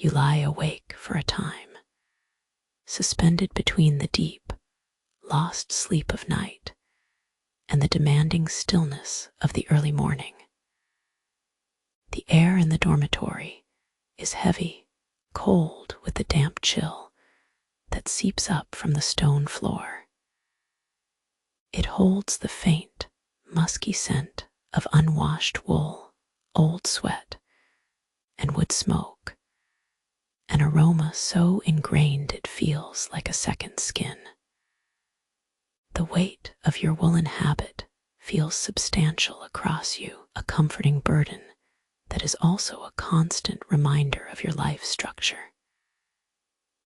You lie awake for a time, suspended between the deep, lost sleep of night and the demanding stillness of the early morning. The air in the dormitory is heavy, cold with the damp chill that seeps up from the stone floor. It holds the faint, musky scent of unwashed wool, old sweat, and wood smoke, an aroma so ingrained it feels like a second skin. The weight of your woolen habit feels substantial across you, a comforting burden that is also a constant reminder of your life structure.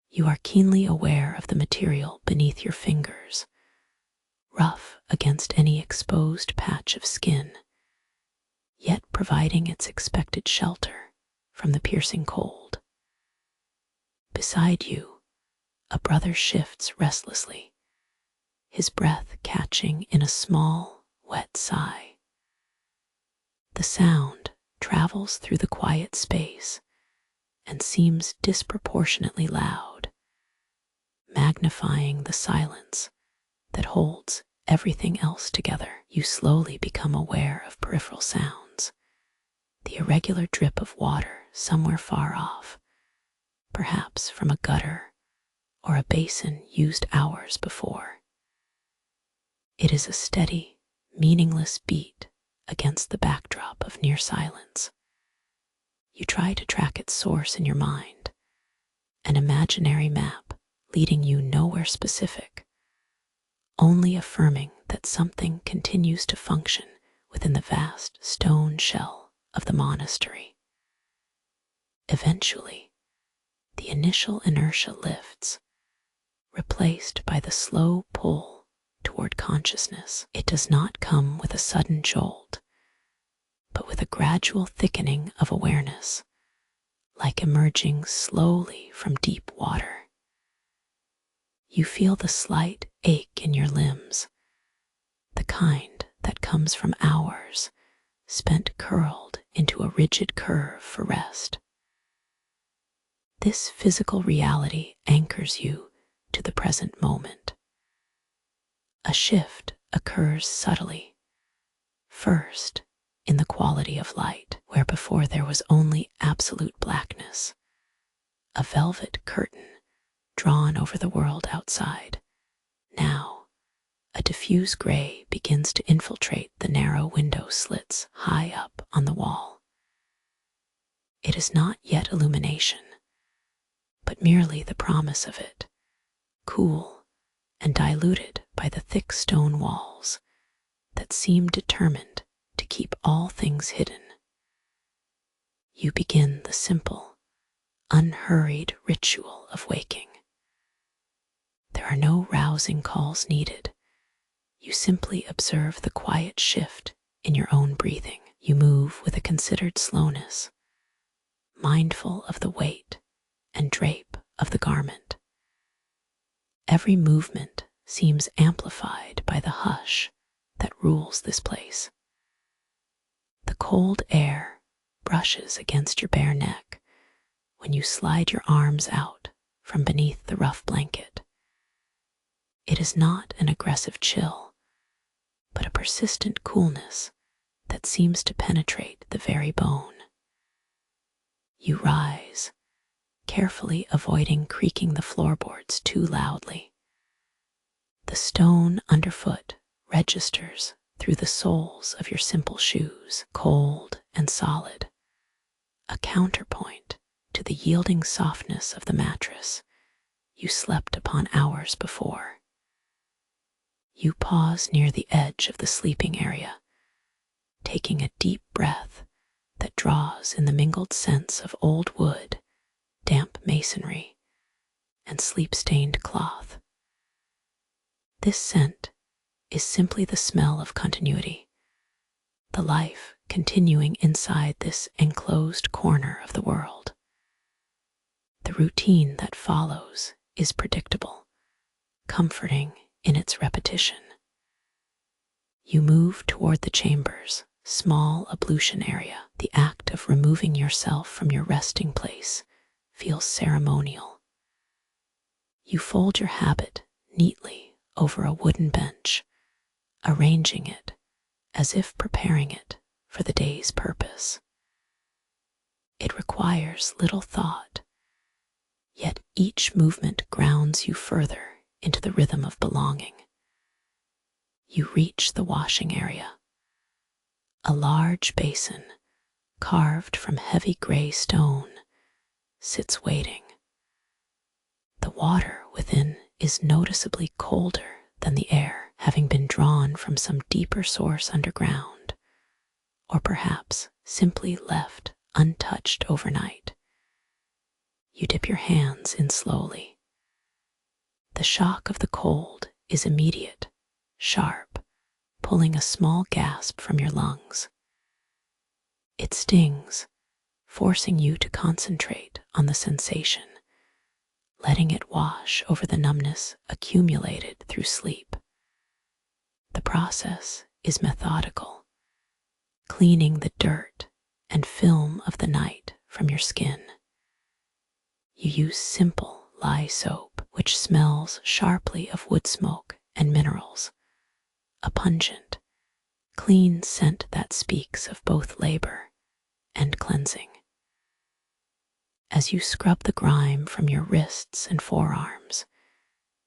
You are keenly aware of the material beneath your fingers, rough against any exposed patch of skin, yet providing its expected shelter from the piercing cold. Beside you, a brother shifts restlessly, his breath catching in a small, wet sigh. The sound travels through the quiet space and seems disproportionately loud, magnifying the silence that holds everything else together. You slowly become aware of peripheral sounds, the irregular drip of water somewhere far off, perhaps from a gutter or a basin used hours before. It is a steady, meaningless beat against the backdrop of near silence. You try to track its source in your mind, an imaginary map leading you nowhere specific, only affirming that something continues to function within the vast stone shell of the monastery. Eventually, the initial inertia lifts, replaced by the slow pull toward consciousness. It does not come with a sudden jolt, but with a gradual thickening of awareness, like emerging slowly from deep water. You feel the slight ache in your limbs, the kind that comes from hours spent curled into a rigid curve for rest. This physical reality anchors you to the present moment. A shift occurs subtly, first in the quality of light, where before there was only absolute blackness, a velvet curtain drawn over the world outside. Now, a diffuse gray begins to infiltrate the narrow window slits high up on the wall. It is not yet illumination, but merely the promise of it, cool and diluted by the thick stone walls that seem determined to keep all things hidden. You begin the simple, unhurried ritual of waking. There are no rousing calls needed. You simply observe the quiet shift in your own breathing. You move with a considered slowness, mindful of the weight and drape of the garment. Every movement seems amplified by the hush that rules this place. The cold air brushes against your bare neck when you slide your arms out from beneath the rough blanket. It is not an aggressive chill, but a persistent coolness that seems to penetrate the very bone. You rise, carefully avoiding creaking the floorboards too loudly. The stone underfoot registers through the soles of your simple shoes, cold and solid, a counterpoint to the yielding softness of the mattress you slept upon hours before. You pause near the edge of the sleeping area, taking a deep breath that draws in the mingled scents of old wood, damp masonry, and sleep-stained cloth. This scent is simply the smell of continuity, the life continuing inside this enclosed corner of the world. The routine that follows is predictable, comforting in its repetition. You move toward the chamber's small ablution area, the act of removing yourself from your resting place, feels ceremonial. You fold your habit neatly over a wooden bench, arranging it as if preparing it for the day's purpose. It requires little thought, yet each movement grounds you further into the rhythm of belonging. You reach the washing area, a large basin carved from heavy gray stone sits waiting. The water within is noticeably colder than the air, having been drawn from some deeper source underground, or perhaps simply left untouched overnight. You dip your hands in slowly. The shock of the cold is immediate, sharp, pulling a small gasp from your lungs. It stings, forcing you to concentrate on the sensation, letting it wash over the numbness accumulated through sleep. The process is methodical, cleaning the dirt and film of the night from your skin. You use simple lye soap, which smells sharply of wood smoke and minerals, a pungent, clean scent that speaks of both labor and cleansing. As you scrub the grime from your wrists and forearms,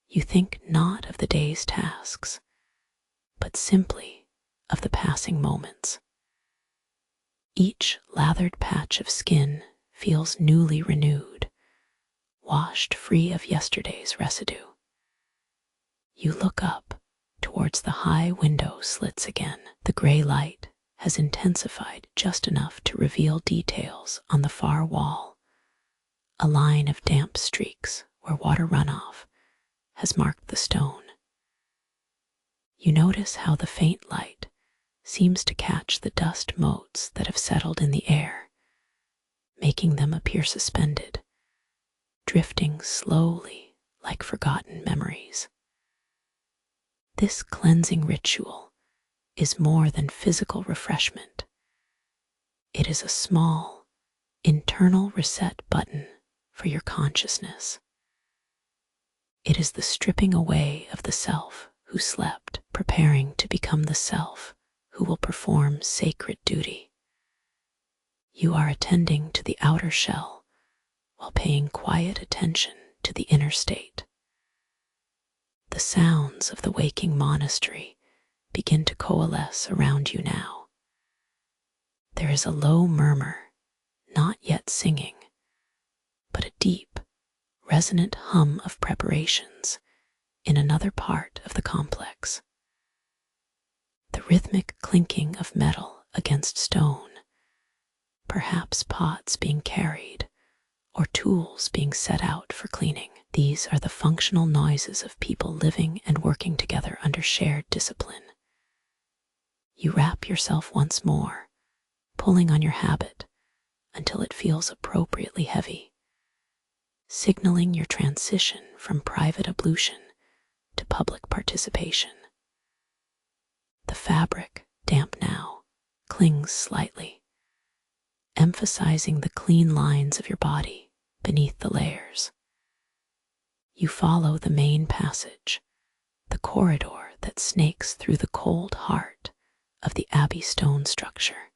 you think not of the day's tasks, but simply of the passing moments. Each lathered patch of skin feels newly renewed, washed free of yesterday's residue. You look up towards the high window slits again. The gray light has intensified just enough to reveal details on the far wall. A line of damp streaks where water runoff has marked the stone. You notice how the faint light seems to catch the dust motes that have settled in the air, making them appear suspended, drifting slowly like forgotten memories. This cleansing ritual is more than physical refreshment. It is a small, internal reset button for your consciousness. It is the stripping away of the self who slept, preparing to become the self who will perform sacred duty. You are attending to the outer shell while paying quiet attention to the inner state. The sounds of the waking monastery begin to coalesce around you now. There is a low murmur, not yet singing, but a deep, resonant hum of preparations in another part of the complex. The rhythmic clinking of metal against stone, perhaps pots being carried or tools being set out for cleaning. These are the functional noises of people living and working together under shared discipline. You wrap yourself once more, pulling on your habit until it feels appropriately heavy, signaling your transition from private ablution to public participation. The fabric, damp now, clings slightly, emphasizing the clean lines of your body beneath the layers. You follow the main passage, the corridor that snakes through the cold heart of the Abbey stone structure.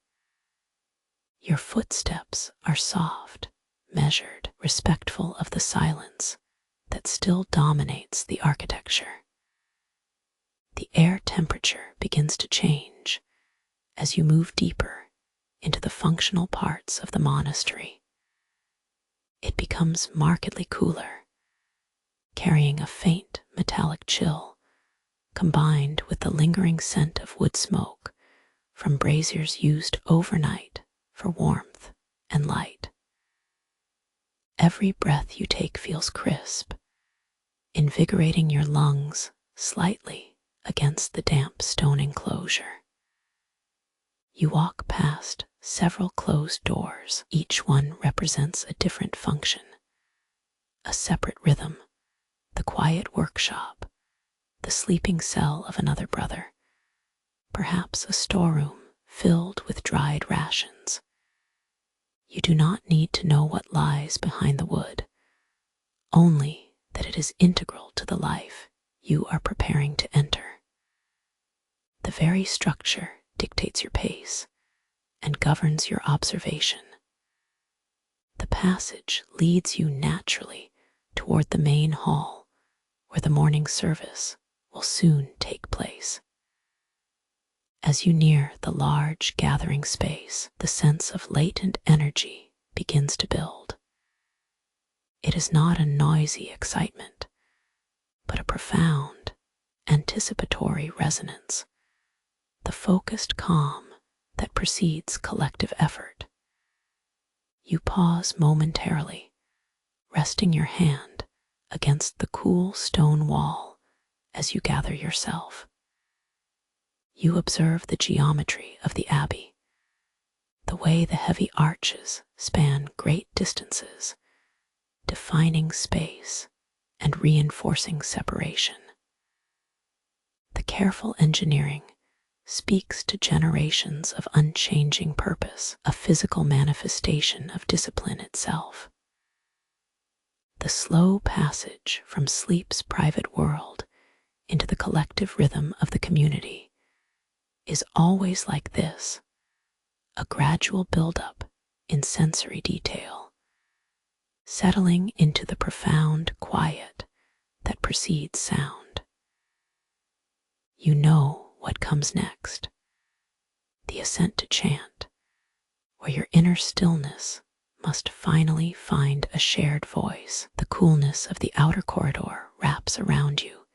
Your footsteps are soft, measured, respectful of the silence that still dominates the architecture. The air temperature begins to change as you move deeper into the functional parts of the monastery. It becomes markedly cooler, carrying a faint metallic chill combined with the lingering scent of wood smoke from braziers used overnight for warmth and light. Every breath you take feels crisp, invigorating your lungs slightly against the damp stone enclosure. You walk past several closed doors. Each one represents a different function, a separate rhythm, the quiet workshop, the sleeping cell of another brother, perhaps a storeroom filled with dried rations. You do not need to know what lies behind the wood, only that it is integral to the life you are preparing to enter. The very structure dictates your pace and governs your observation. The passage leads you naturally toward the main hall, where the morning service will soon take place. As you near the large gathering space, the sense of latent energy begins to build. It is not a noisy excitement, but a profound, anticipatory resonance, the focused calm that precedes collective effort. You pause momentarily, resting your hand against the cool stone wall as you gather yourself. You observe the geometry of the Abbey, the way the heavy arches span great distances, defining space and reinforcing separation. The careful engineering speaks to generations of unchanging purpose, a physical manifestation of discipline itself. The slow passage from sleep's private world into the collective rhythm of the community is always like this, a gradual buildup in sensory detail, settling into the profound quiet that precedes sound. You know what comes next, the ascent to chant, where your inner stillness must finally find a shared voice. The coolness of the outer corridor wraps around you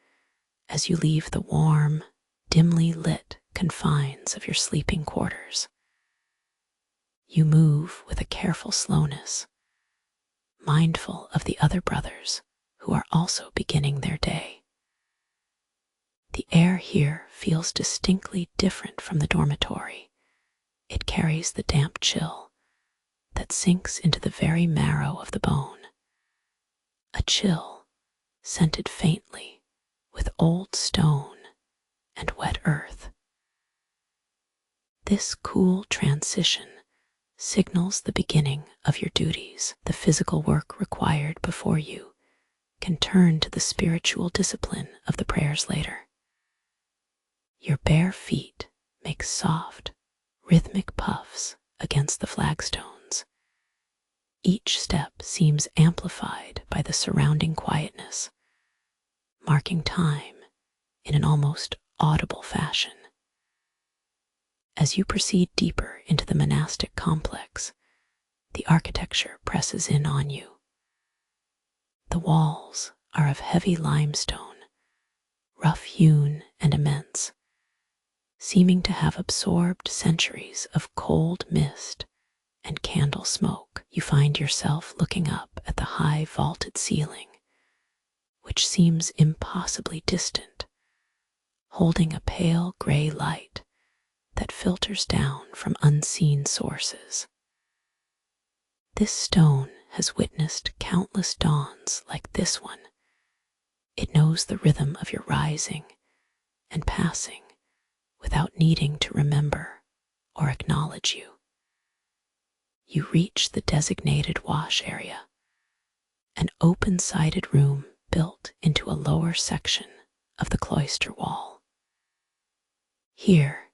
as you leave the warm, dimly lit confines of your sleeping quarters. You move with a careful slowness, mindful of the other brothers who are also beginning their day. The air here feels distinctly different from the dormitory. It carries the damp chill that sinks into the very marrow of the bone, a chill scented faintly with old stone and wet earth. This cool transition signals the beginning of your duties. The physical work required before you can turn to the spiritual discipline of the prayers later. Your bare feet make soft, rhythmic puffs against the flagstones. Each step seems amplified by the surrounding quietness, marking time in an almost audible fashion. As you proceed deeper into the monastic complex, the architecture presses in on you. The walls are of heavy limestone, rough-hewn and immense, seeming to have absorbed centuries of cold mist and candle smoke. You find yourself looking up at the high vaulted ceiling, which seems impossibly distant, holding a pale gray light that filters down from unseen sources. This stone has witnessed countless dawns like this one. It knows the rhythm of your rising and passing without needing to remember or acknowledge you. You reach the designated wash area, an open-sided room built into a lower section of the cloister wall. Here,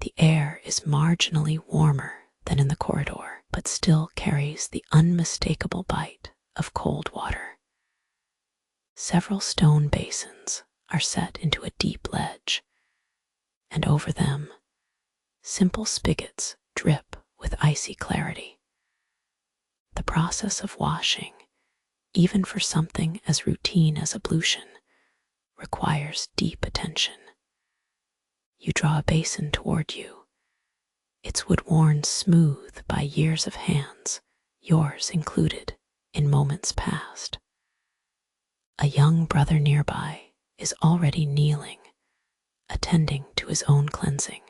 the air is marginally warmer than in the corridor, but still carries the unmistakable bite of cold water. Several stone basins are set into a deep ledge, and over them, simple spigots drip with icy clarity. The process of washing, even for something as routine as ablution, requires deep attention. You draw a basin toward you, its wood worn smooth by years of hands, yours included in moments past. A young brother nearby is already kneeling, attending to his own cleansing.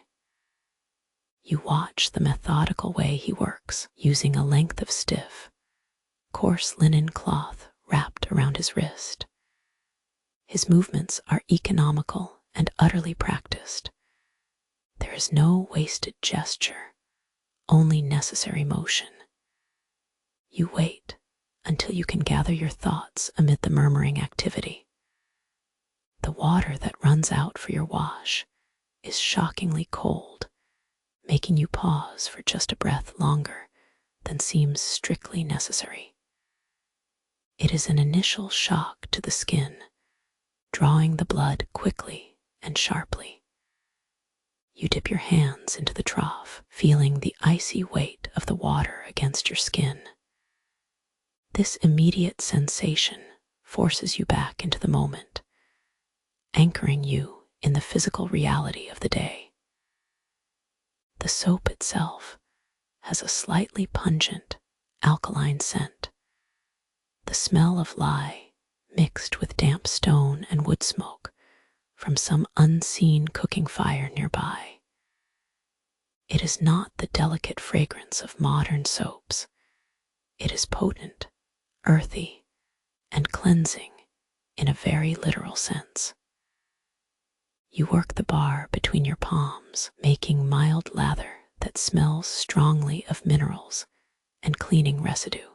You watch the methodical way he works, using a length of stiff, coarse linen cloth wrapped around his wrist. His movements are economical and utterly practiced. There is no wasted gesture, only necessary motion. You wait until you can gather your thoughts amid the murmuring activity. The water that runs out for your wash is shockingly cold, making you pause for just a breath longer than seems strictly necessary. It is an initial shock to the skin, drawing the blood quickly and sharply. You dip your hands into the trough, feeling the icy weight of the water against your skin. This immediate sensation forces you back into the moment, anchoring you in the physical reality of the day. The soap itself has a slightly pungent, alkaline scent. The smell of lye mixed with damp stone and wood smoke from some unseen cooking fire nearby. It is not the delicate fragrance of modern soaps. It is potent, earthy, and cleansing in a very literal sense. You work the bar between your palms, making mild lather that smells strongly of minerals and cleaning residue.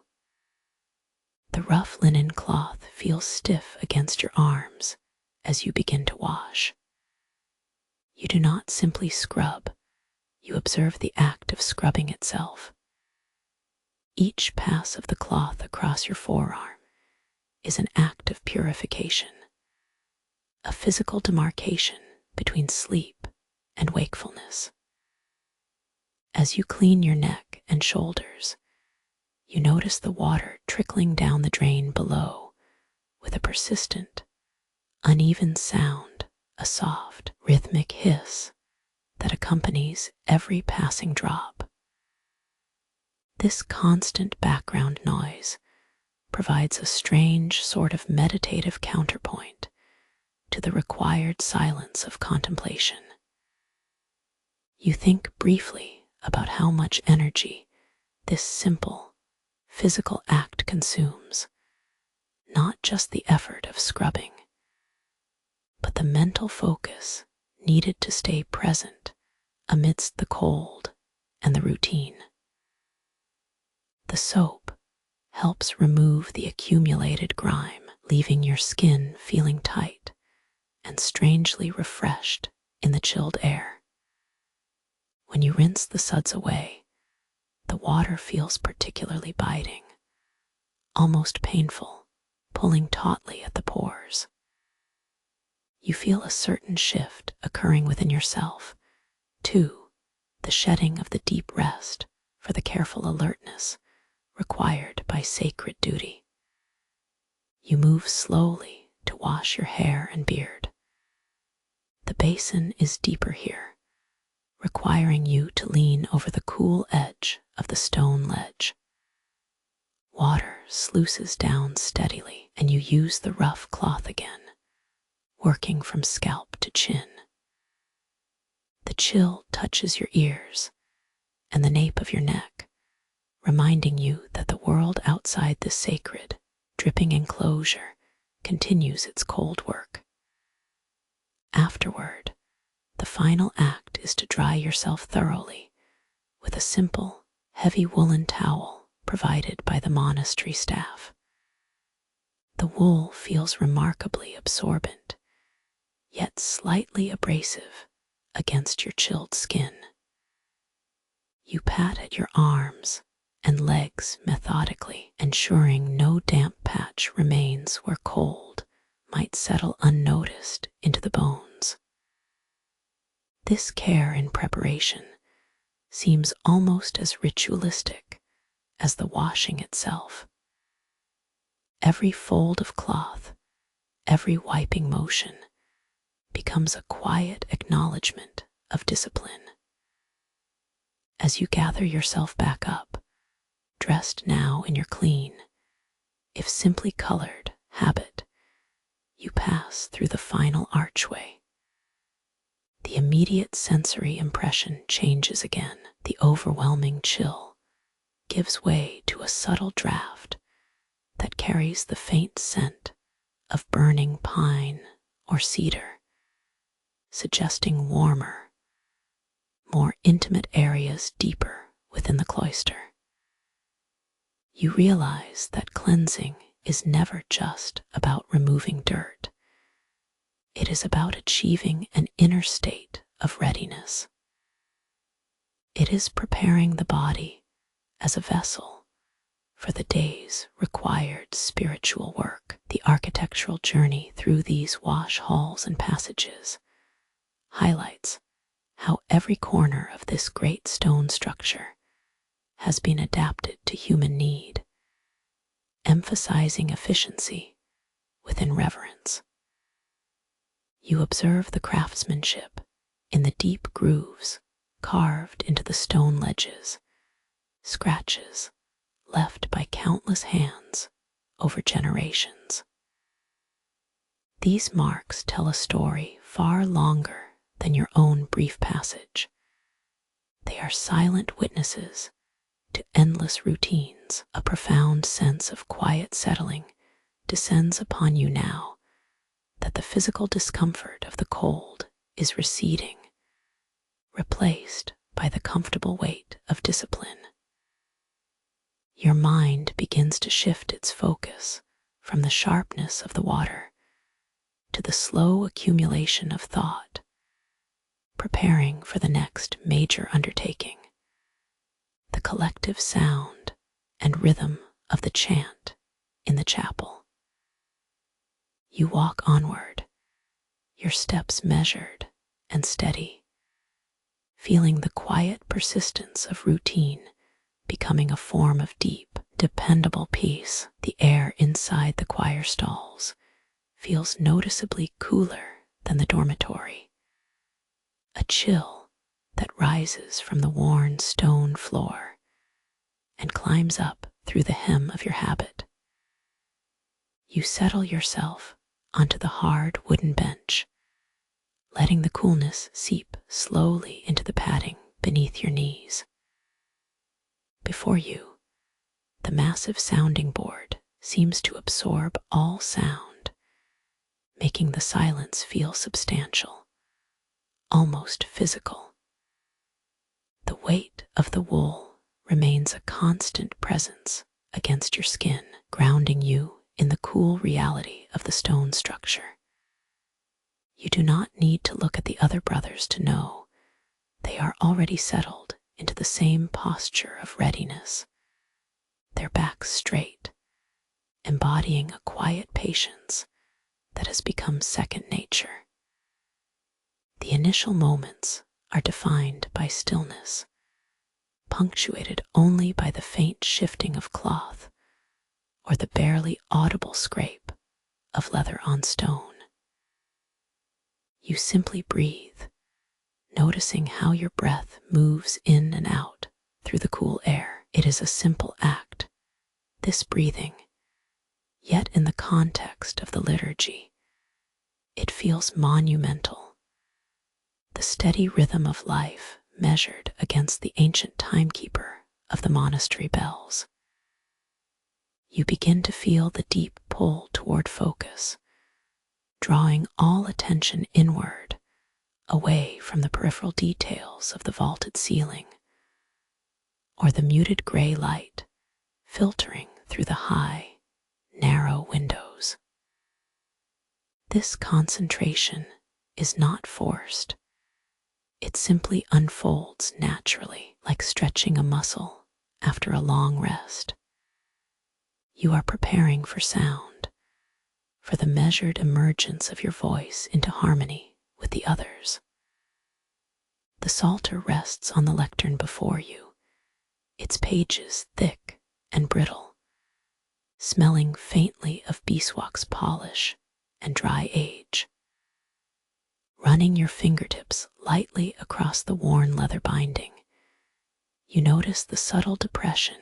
The rough linen cloth feels stiff against your arms as you begin to wash. You do not simply scrub, you observe the act of scrubbing itself. Each pass of the cloth across your forearm is an act of purification, a physical demarcation between sleep and wakefulness. As you clean your neck and shoulders, you notice the water trickling down the drain below with a persistent, uneven sound, a soft, rhythmic hiss that accompanies every passing drop. This constant background noise provides a strange sort of meditative counterpoint to the required silence of contemplation. You think briefly about how much energy this simple, physical act consumes, not just the effort of scrubbing, but the mental focus needed to stay present amidst the cold and the routine. The soap helps remove the accumulated grime, leaving your skin feeling tight and strangely refreshed in the chilled air. When you rinse the suds away, the water feels particularly biting, almost painful, pulling tautly at the pores. You feel a certain shift occurring within yourself, too, the shedding of the deep rest for the careful alertness required by sacred duty. You move slowly to wash your hair and beard. The basin is deeper here, requiring you to lean over the cool edge of the stone ledge. Water sluices down steadily, and you use the rough cloth again, working from scalp to chin. The chill touches your ears and the nape of your neck, reminding you that the world outside this sacred, dripping enclosure continues its cold work. Afterward, the final act is to dry yourself thoroughly with a simple, heavy woolen towel provided by the monastery staff. The wool feels remarkably absorbent, yet slightly abrasive against your chilled skin. You pat at your arms and legs methodically, ensuring no damp patch remains where cold might settle unnoticed into the bones. This care in preparation seems almost as ritualistic as the washing itself. Every fold of cloth, every wiping motion becomes a quiet acknowledgement of discipline. As you gather yourself back up, dressed now in your clean, if simply colored, habit, you pass through the final archway. The immediate sensory impression changes again. The overwhelming chill gives way to a subtle draft that carries the faint scent of burning pine or cedar, suggesting warmer, more intimate areas deeper within the cloister. You realize that cleansing is never just about removing dirt. It is about achieving an inner state of readiness. It is preparing the body as a vessel for the day's required spiritual work. The architectural journey through these wash halls and passages highlights how every corner of this great stone structure has been adapted to human need, emphasizing efficiency within reverence. You observe the craftsmanship in the deep grooves carved into the stone ledges, scratches left by countless hands over generations. These marks tell a story far longer than your own brief passage. They are silent witnesses to endless routines. A profound sense of quiet settling descends upon you now that the physical discomfort of the cold is receding, replaced by the comfortable weight of discipline. Your mind begins to shift its focus from the sharpness of the water to the slow accumulation of thought, preparing for the next major undertaking. The collective sound and rhythm of the chant in the chapel. You walk onward, your steps measured and steady, feeling the quiet persistence of routine becoming a form of deep, dependable peace. The air inside the choir stalls feels noticeably cooler than the dormitory, a chill that rises from the worn stone floor and climbs up through the hem of your habit. You settle yourself onto the hard wooden bench, letting the coolness seep slowly into the padding beneath your knees. Before you, the massive sounding board seems to absorb all sound, making the silence feel substantial, almost physical. The weight of the wool remains a constant presence against your skin, grounding you in the cool reality of the stone structure. You do not need to look at the other brothers to know they are already settled into the same posture of readiness, their backs straight, embodying a quiet patience that has become second nature. The initial moments are defined by stillness, punctuated only by the faint shifting of cloth or the barely audible scrape of leather on stone. You simply breathe, noticing how your breath moves in and out through the cool air. It is a simple act, this breathing, yet in the context of the liturgy, it feels monumental. The steady rhythm of life measured against the ancient timekeeper of the monastery bells. You begin to feel the deep pull toward focus, drawing all attention inward, away from the peripheral details of the vaulted ceiling, or the muted gray light filtering through the high, narrow windows. This concentration is not forced. It simply unfolds naturally, like stretching a muscle after a long rest. You are preparing for sound, for the measured emergence of your voice into harmony with the others. The psalter rests on the lectern before you, its pages thick and brittle, smelling faintly of beeswax polish and dry age. Running your fingertips lightly across the worn leather binding, you notice the subtle depression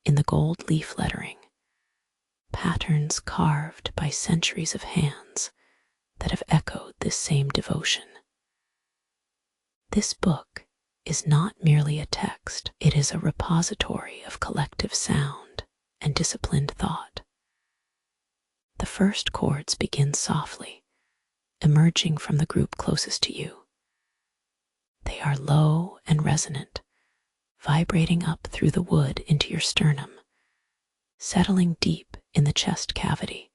in the gold leaf lettering, patterns carved by centuries of hands that have echoed this same devotion. This book is not merely a text, it is a repository of collective sound and disciplined thought. The first chords begin softly, emerging from the group closest to you. They are low and resonant, vibrating up through the wood into your sternum, settling deep in the chest cavity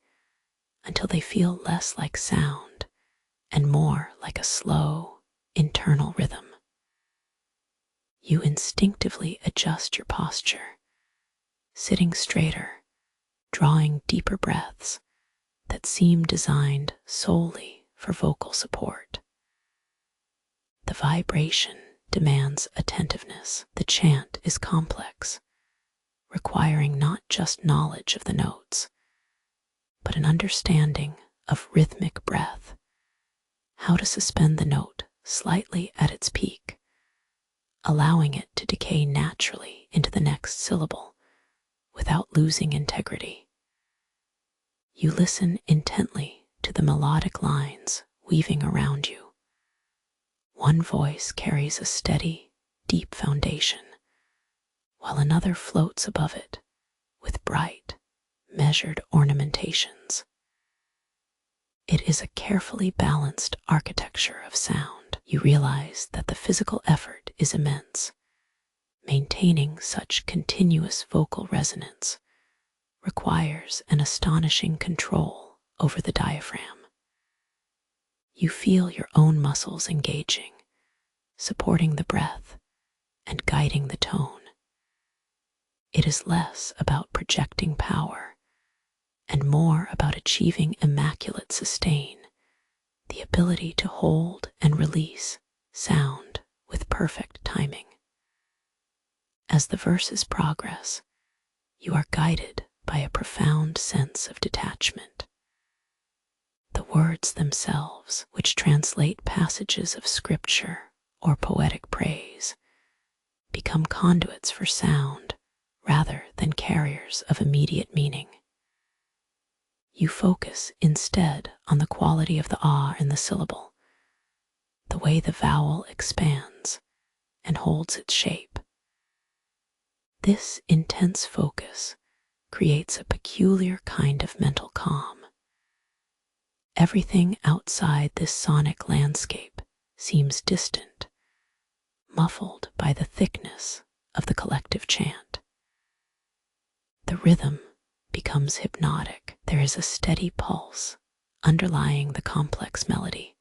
until they feel less like sound and more like a slow, internal rhythm. You instinctively adjust your posture, sitting straighter, drawing deeper breaths that seem designed solely for vocal support. The vibration demands attentiveness. The chant is complex, requiring not just knowledge of the notes, but an understanding of rhythmic breath, how to suspend the note slightly at its peak, allowing it to decay naturally into the next syllable without losing integrity. You listen intently to the melodic lines weaving around you. One voice carries a steady, deep foundation, while another floats above it with bright, measured ornamentations. It is a carefully balanced architecture of sound. You realize that the physical effort is immense. Maintaining such continuous vocal resonance requires an astonishing control over the diaphragm. You feel your own muscles engaging, supporting the breath and guiding the tone. It is less about projecting power and more about achieving immaculate sustain, the ability to hold and release sound with perfect timing. As the verses progress, you are guided by a profound sense of detachment. The words themselves, which translate passages of scripture or poetic praise, become conduits for sound rather than carriers of immediate meaning. You focus instead on the quality of the ah in the syllable, the way the vowel expands and holds its shape. This intense focus creates a peculiar kind of mental calm. Everything outside this sonic landscape seems distant, muffled by the thickness of the collective chant. The rhythm becomes hypnotic. There is a steady pulse underlying the complex melody,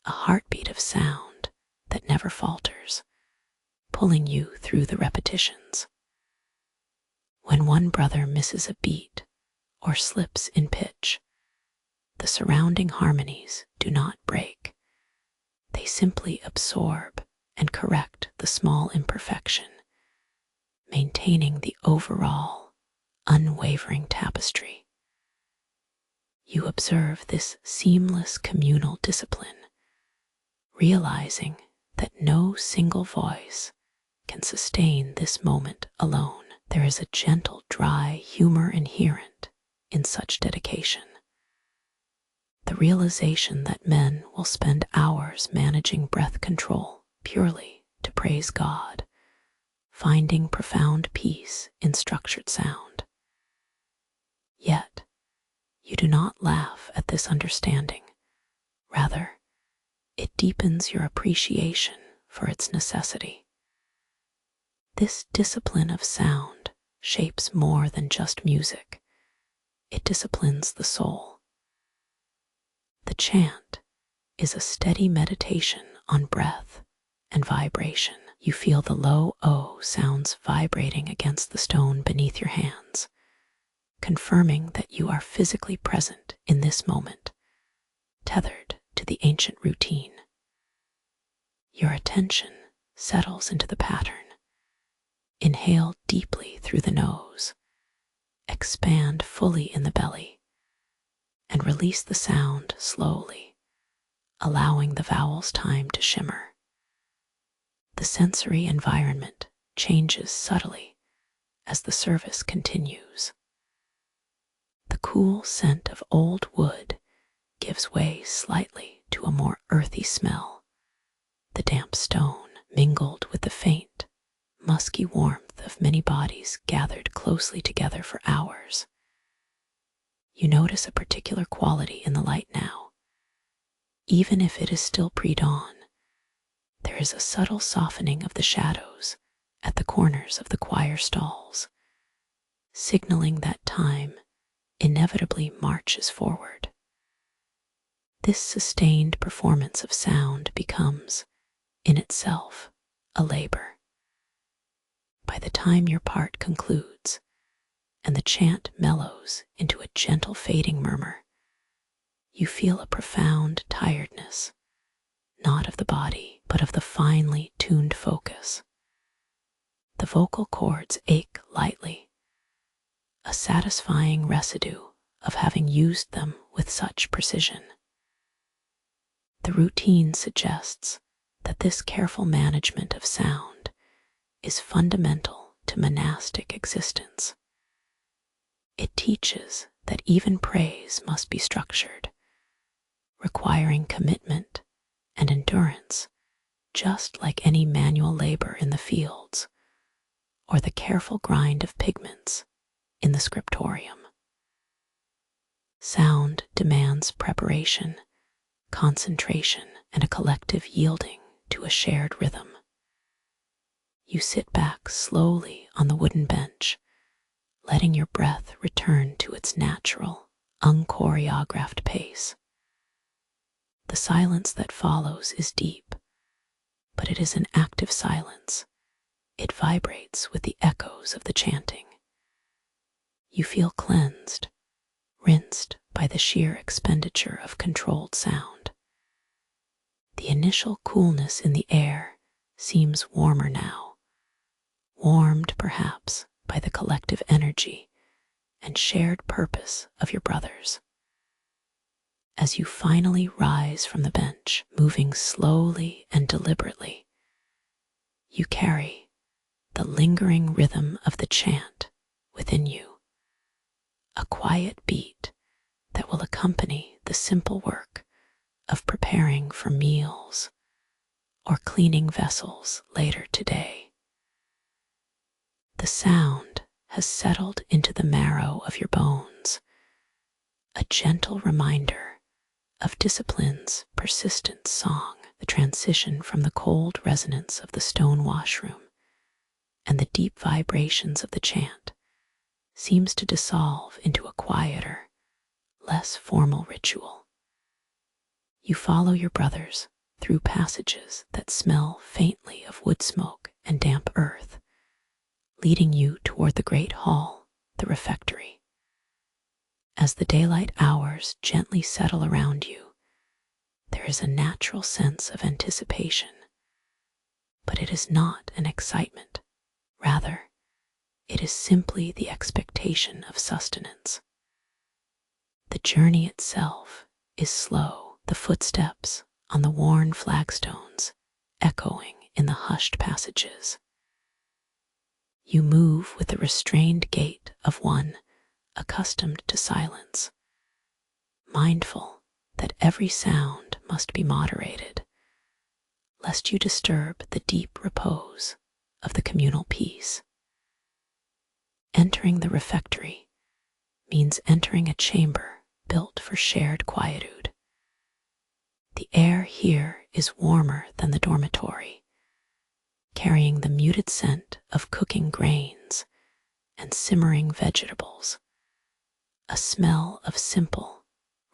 a heartbeat of sound that never falters, pulling you through the repetitions. When one brother misses a beat or slips in pitch, the surrounding harmonies do not break. They simply absorb and correct the small imperfection, maintaining the overall, unwavering tapestry. You observe this seamless communal discipline, realizing that no single voice can sustain this moment alone. There is a gentle, dry humor inherent in such dedication. The realization that men will spend hours managing breath control purely to praise God, finding profound peace in structured sound. Yet, you do not laugh at this understanding. Rather, it deepens your appreciation for its necessity. This discipline of sound shapes more than just music. It disciplines the soul. The chant is a steady meditation on breath and vibration. You feel the low O sounds vibrating against the stone beneath your hands, confirming that you are physically present in this moment, tethered to the ancient routine. Your attention settles into the pattern. Inhale deeply through the nose, expand fully in the belly, and release the sound slowly, allowing the vowels time to shimmer. The sensory environment changes subtly as the service continues. The cool scent of old wood gives way slightly to a more earthy smell. The damp stone mingled with the faint, musky warmth of many bodies gathered closely together for hours. You notice a particular quality in the light now. Even if it is still pre-dawn, there is a subtle softening of the shadows at the corners of the choir stalls. signaling that time inevitably marches forward. This sustained performance of sound becomes, in itself, a labor. By the time your part concludes and the chant mellows into a gentle fading murmur, you feel a profound tiredness, not of the body, but of the finely tuned focus. The vocal cords ache lightly, a satisfying residue of having used them with such precision. The routine suggests that this careful management of sound is fundamental to monastic existence. It teaches that even praise must be structured, requiring commitment and endurance, just like any manual labor in the fields or the careful grind of pigments in the Scriptorium. Sound demands preparation, concentration, and a collective yielding to a shared rhythm. You sit back slowly on the wooden bench, letting your breath return to its natural, unchoreographed pace. The silence that follows is deep, but it is an active silence. It vibrates with the echoes of the chanting. You feel cleansed, rinsed by the sheer expenditure of controlled sound. The initial coolness in the air seems warmer now, warmed perhaps by the collective energy and shared purpose of your brothers. As you finally rise from the bench, moving slowly and deliberately, you carry the lingering rhythm of the chant within you, a quiet beat that will accompany the simple work of preparing for meals or cleaning vessels later today. The sound has settled into the marrow of your bones, a gentle reminder of discipline's persistent song. The transition from the cold resonance of the stone washroom and the deep vibrations of the chant seems to dissolve into a quieter, less formal ritual. You follow your brothers through passages that smell faintly of wood smoke and damp earth, leading you toward the great hall, the refectory. As the daylight hours gently settle around you, there is a natural sense of anticipation, but it is not an excitement. Rather, it is simply the expectation of sustenance. The journey itself is slow, the footsteps on the worn flagstones echoing in the hushed passages. You move with the restrained gait of one accustomed to silence, mindful that every sound must be moderated, lest you disturb the deep repose of the communal peace. Entering the refectory means entering a chamber built for shared quietude. The air here is warmer than the dormitory, carrying the muted scent of cooking grains and simmering vegetables, a smell of simple,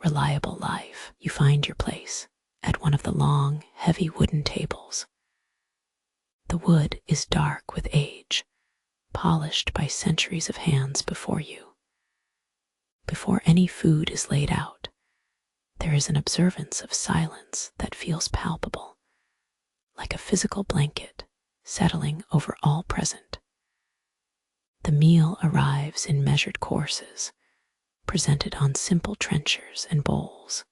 reliable life. You find your place at one of the long, heavy wooden tables. The wood is dark with age, polished by centuries of hands before you. Before any food is laid out, there is an observance of silence that feels palpable, like a physical blanket settling over all present. The meal arrives in measured courses, presented on simple trenchers and bowls.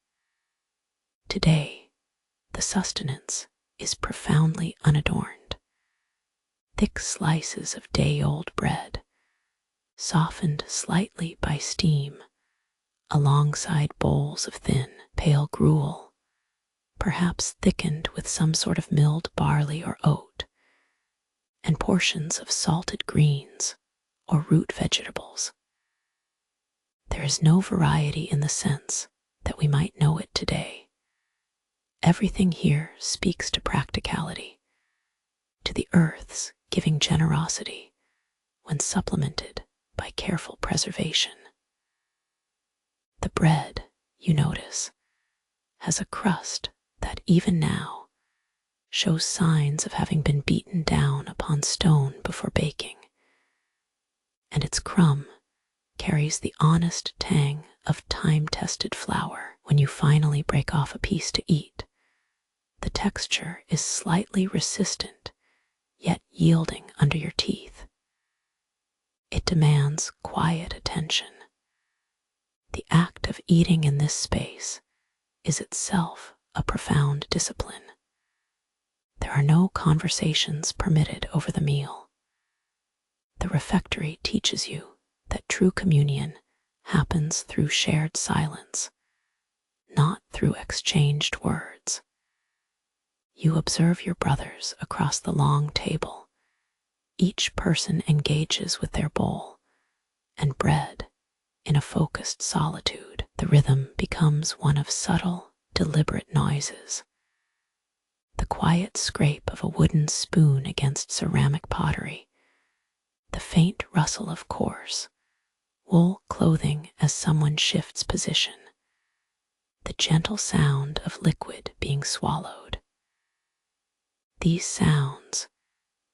Today, the sustenance is profoundly unadorned. Thick slices of day-old bread, softened slightly by steam, alongside bowls of thin, pale gruel, perhaps thickened with some sort of milled barley or oat, and portions of salted greens or root vegetables. There is no variety in the sense that we might know it today. Everything here speaks to practicality, to the earth's giving generosity when supplemented by by careful preservation. The bread, you notice, has a crust that even now shows signs of having been beaten down upon stone before baking, and its crumb carries the honest tang of time-tested flour. When you finally break off a piece to eat, the texture is slightly resistant, yet yielding under your teeth. It demands quiet attention. The act of eating in this space is itself a profound discipline. There are no conversations permitted over the meal. The refectory teaches you that true communion happens through shared silence, not through exchanged words. You observe your brothers across the long table. Each person engages with their bowl and bread in a focused solitude. The rhythm becomes one of subtle, deliberate noises. The quiet scrape of a wooden spoon against ceramic pottery, the faint rustle of coarse, wool clothing as someone shifts position, the gentle sound of liquid being swallowed. These sounds,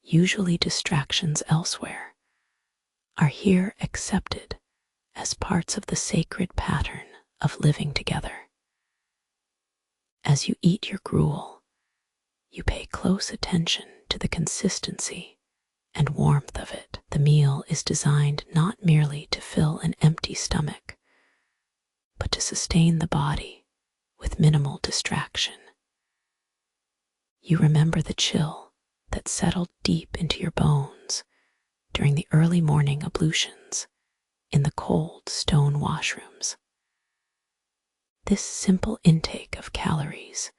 usually distractions elsewhere, are here accepted as parts of the sacred pattern of living together. As you eat your gruel, you pay close attention to the consistency and warmth of it. The meal is designed not merely to fill an empty stomach, but to sustain the body with minimal distraction. You remember the chill that settled deep into your bones during the early morning ablutions in the cold stone washrooms. This simple intake of calories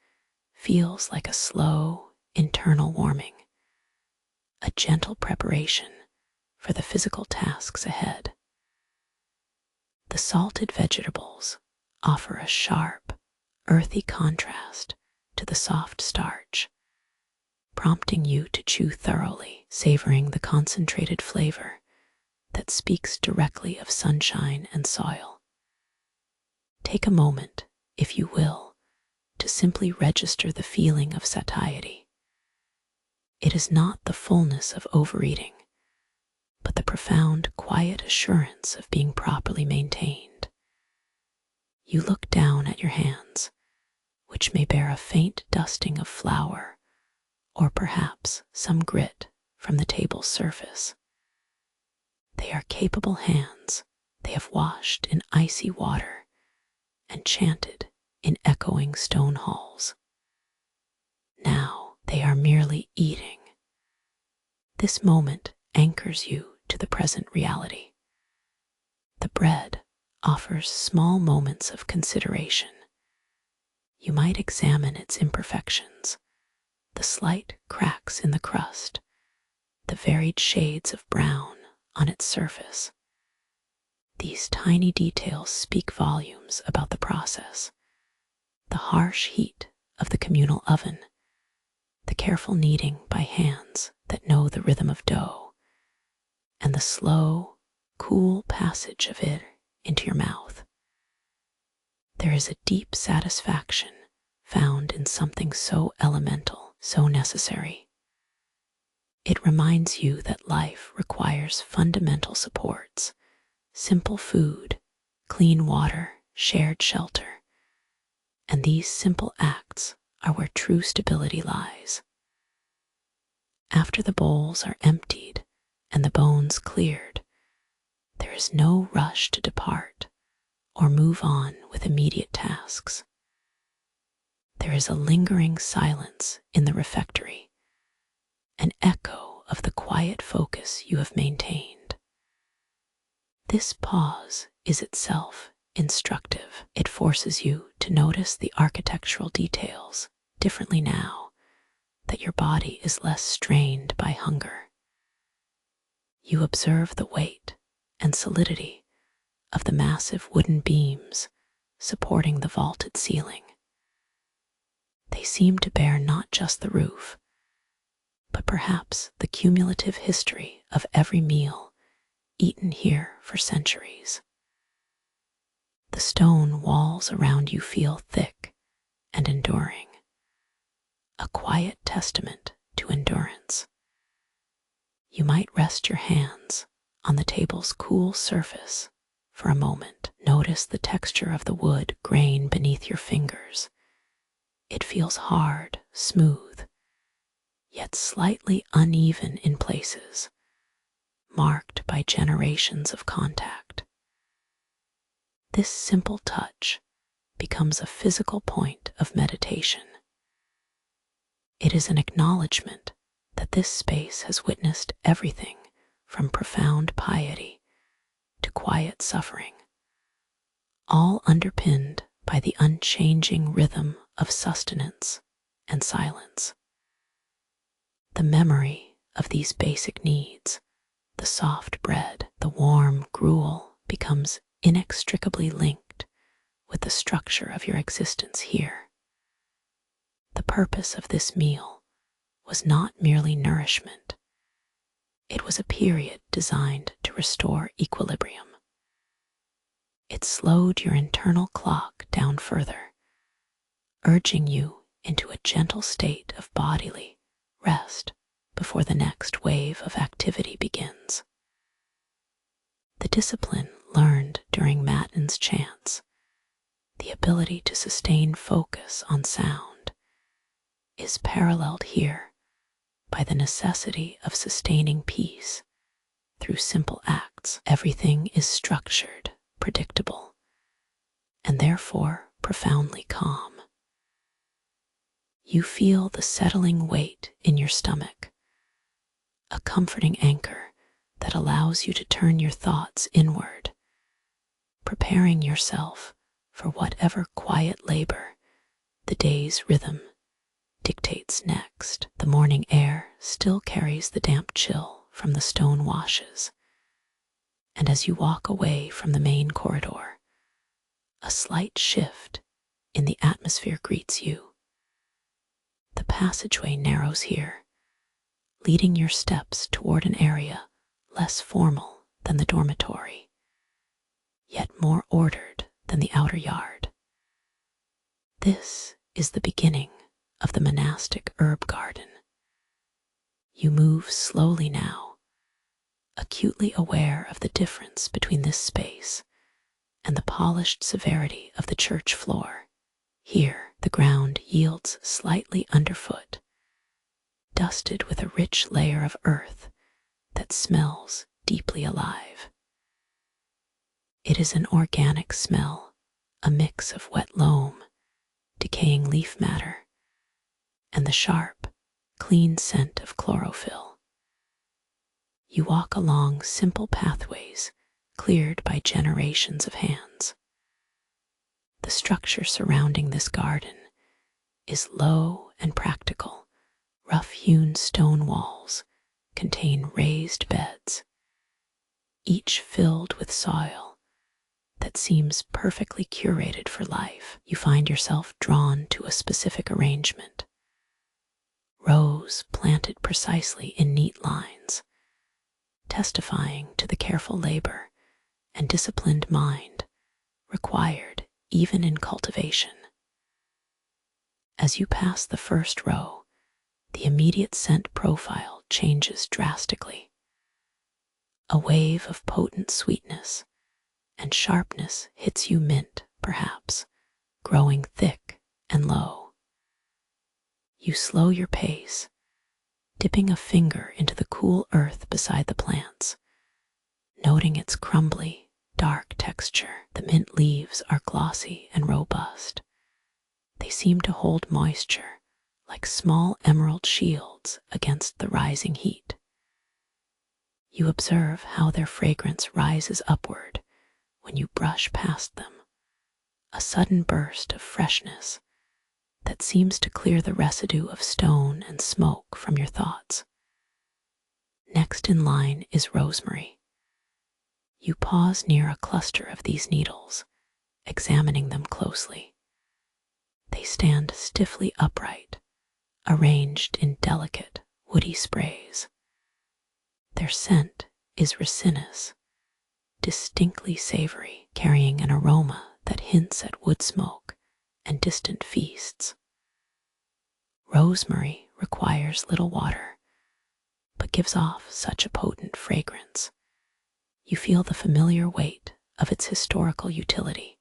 feels like a slow, internal warming, a gentle preparation for the physical tasks ahead. The salted vegetables offer a sharp, earthy contrast to the soft starch, prompting you to chew thoroughly, savoring the concentrated flavor that speaks directly of sunshine and soil. Take a moment, if you will, to simply register the feeling of satiety. It is not the fullness of overeating, but the profound, quiet assurance of being properly maintained. You look down at your hands, which may bear a faint dusting of flour, or perhaps some grit from the table's surface. They are capable hands. They have washed in icy water and chanted in echoing stone halls. Now they are merely eating. This moment anchors you to the present reality. The bread offers small moments of consideration. You might examine its imperfections, the slight cracks in the crust, the varied shades of brown on its surface. These tiny details speak volumes about the process, the harsh heat of the communal oven, the careful kneading by hands that know the rhythm of dough, and the slow, cool passage of it into your mouth. There is a deep satisfaction found in something so elemental, so necessary. It reminds you that life requires fundamental supports, simple food, clean water, shared shelter, and these simple acts are where true stability lies. After the bowls are emptied and the bones cleared, there is no rush to depart or move on with immediate tasks. There is a lingering silence in the refectory, an echo of the quiet focus you have maintained. This pause is itself instructive. It forces you to notice the architectural details differently now that your body is less strained by hunger. You observe the weight and solidity of the massive wooden beams supporting the vaulted ceiling. They seem to bear not just the roof, but perhaps the cumulative history of every meal eaten here for centuries. The stone walls around you feel thick and enduring, a quiet testament to endurance. You might rest your hands on the table's cool surface for a moment. Notice the texture of the wood grain beneath your fingers. It feels hard, smooth, yet slightly uneven in places, marked by generations of contact. This simple touch becomes a physical point of meditation. It is an acknowledgement that this space has witnessed everything from profound piety to quiet suffering, all underpinned by the unchanging rhythm of sustenance and silence. The memory of these basic needs, the soft bread, the warm gruel, becomes inextricably linked with the structure of your existence here. The purpose of this meal was not merely nourishment. It was a period designed to restore equilibrium. It slowed your internal clock down further, urging you into a gentle state of bodily rest before the next wave of activity begins. The discipline learned during matins chants, the ability to sustain focus on sound, is paralleled here by the necessity of sustaining peace through simple acts. Everything is structured, predictable, and therefore profoundly calm. You feel the settling weight in your stomach, a comforting anchor that allows you to turn your thoughts inward, preparing yourself for whatever quiet labor the day's rhythm dictates next. The morning air still carries the damp chill from the stone washes, and as you walk away from the main corridor, a slight shift in the atmosphere greets you. The passageway narrows here, leading your steps toward an area less formal than the dormitory, yet more ordered than the outer yard. This is the beginning of the monastic herb garden. You move slowly now, acutely aware of the difference between this space and the polished severity of the church floor. Here, the ground yields slightly underfoot, dusted with a rich layer of earth that smells deeply alive. It is an organic smell, a mix of wet loam, decaying leaf matter, and the sharp, clean scent of chlorophyll. You walk along simple pathways cleared by generations of hands. The structure surrounding this garden is low and practical. Rough-hewn stone walls contain raised beds, each filled with soil that seems perfectly curated for life. You find yourself drawn to a specific arrangement. Rows planted precisely in neat lines, testifying to the careful labor and disciplined mind required even in cultivation. As you pass the first row, the immediate scent profile changes drastically. A wave of potent sweetness and sharpness hits you, mint, perhaps, growing thick and low. You slow your pace, dipping a finger into the cool earth beside the plants, noting its crumbly, dark texture. The mint leaves are glossy and robust. They seem to hold moisture like small emerald shields against the rising heat. You observe how their fragrance rises upward when you brush past them, a sudden burst of freshness that seems to clear the residue of stone and smoke from your thoughts. Next in line is rosemary. You pause near a cluster of these needles, examining them closely. They stand stiffly upright, arranged in delicate, woody sprays. Their scent is resinous, distinctly savory, carrying an aroma that hints at wood smoke and distant feasts. Rosemary requires little water, but gives off such a potent fragrance. You feel the familiar weight of its historical utility.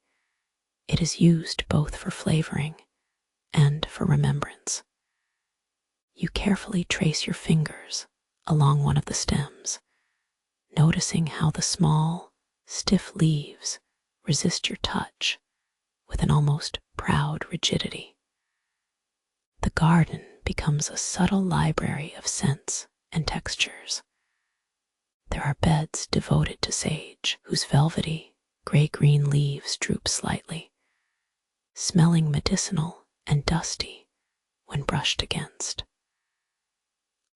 It is used both for flavoring and for remembrance. You carefully trace your fingers along one of the stems, noticing how the small, stiff leaves resist your touch with an almost proud rigidity. The garden becomes a subtle library of scents and textures. There are beds devoted to sage, whose velvety, gray-green leaves droop slightly, smelling medicinal and dusty when brushed against.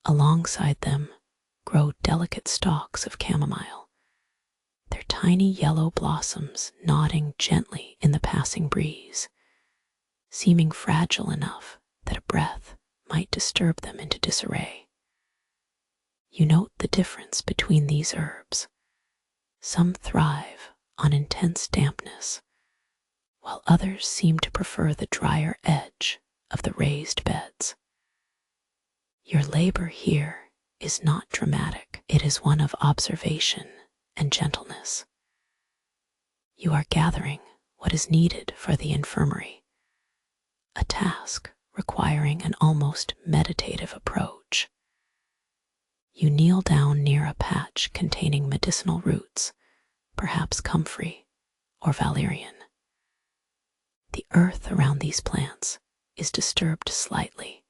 Alongside them grow delicate stalks of chamomile, their tiny yellow blossoms nodding gently in the passing breeze, seeming fragile enough that a breath might disturb them into disarray. You note the difference between these herbs. Some thrive on intense dampness, while others seem to prefer the drier edge of the raised beds. Your labor here is not dramatic. It is one of observation and gentleness. You are gathering what is needed for the infirmary, a task requiring an almost meditative approach. You kneel down near a patch containing medicinal roots, perhaps comfrey or valerian. The earth around these plants is disturbed slightly,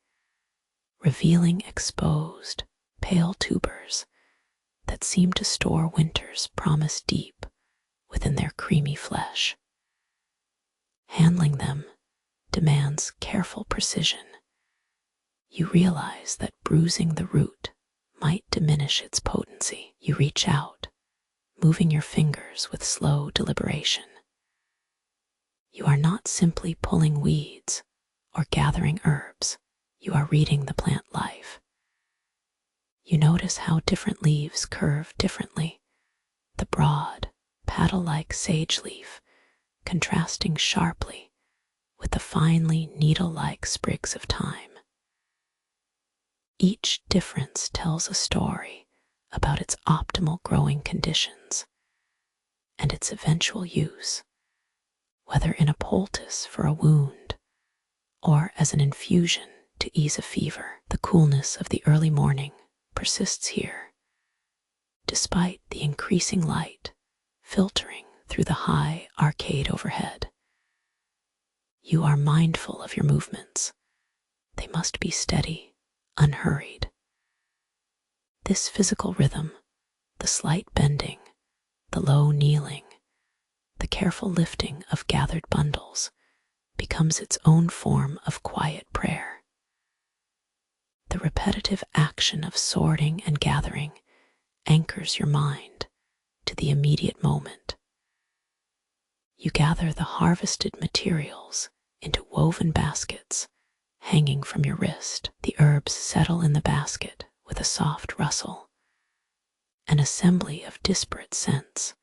revealing exposed, pale tubers that seem to store winter's promise deep within their creamy flesh. Handling them demands careful precision. You realize that bruising the root might diminish its potency. You reach out, moving your fingers with slow deliberation. You are not simply pulling weeds or gathering herbs. You are reading the plant life. You notice how different leaves curve differently, the broad, paddle-like sage leaf contrasting sharply with the finely needle-like sprigs of thyme. Each difference tells a story about its optimal growing conditions and its eventual use, whether in a poultice for a wound or as an infusion to ease a fever. The coolness of the early morning persists here, despite the increasing light filtering through the high arcade overhead. You are mindful of your movements. They must be steady, unhurried. This physical rhythm, the slight bending, the low kneeling, the careful lifting of gathered bundles, becomes its own form of quiet prayer. The repetitive action of sorting and gathering anchors your mind to the immediate moment. You gather the harvested materials into woven baskets hanging from your wrist. The herbs settle in the basket with a soft rustle, an assembly of disparate scents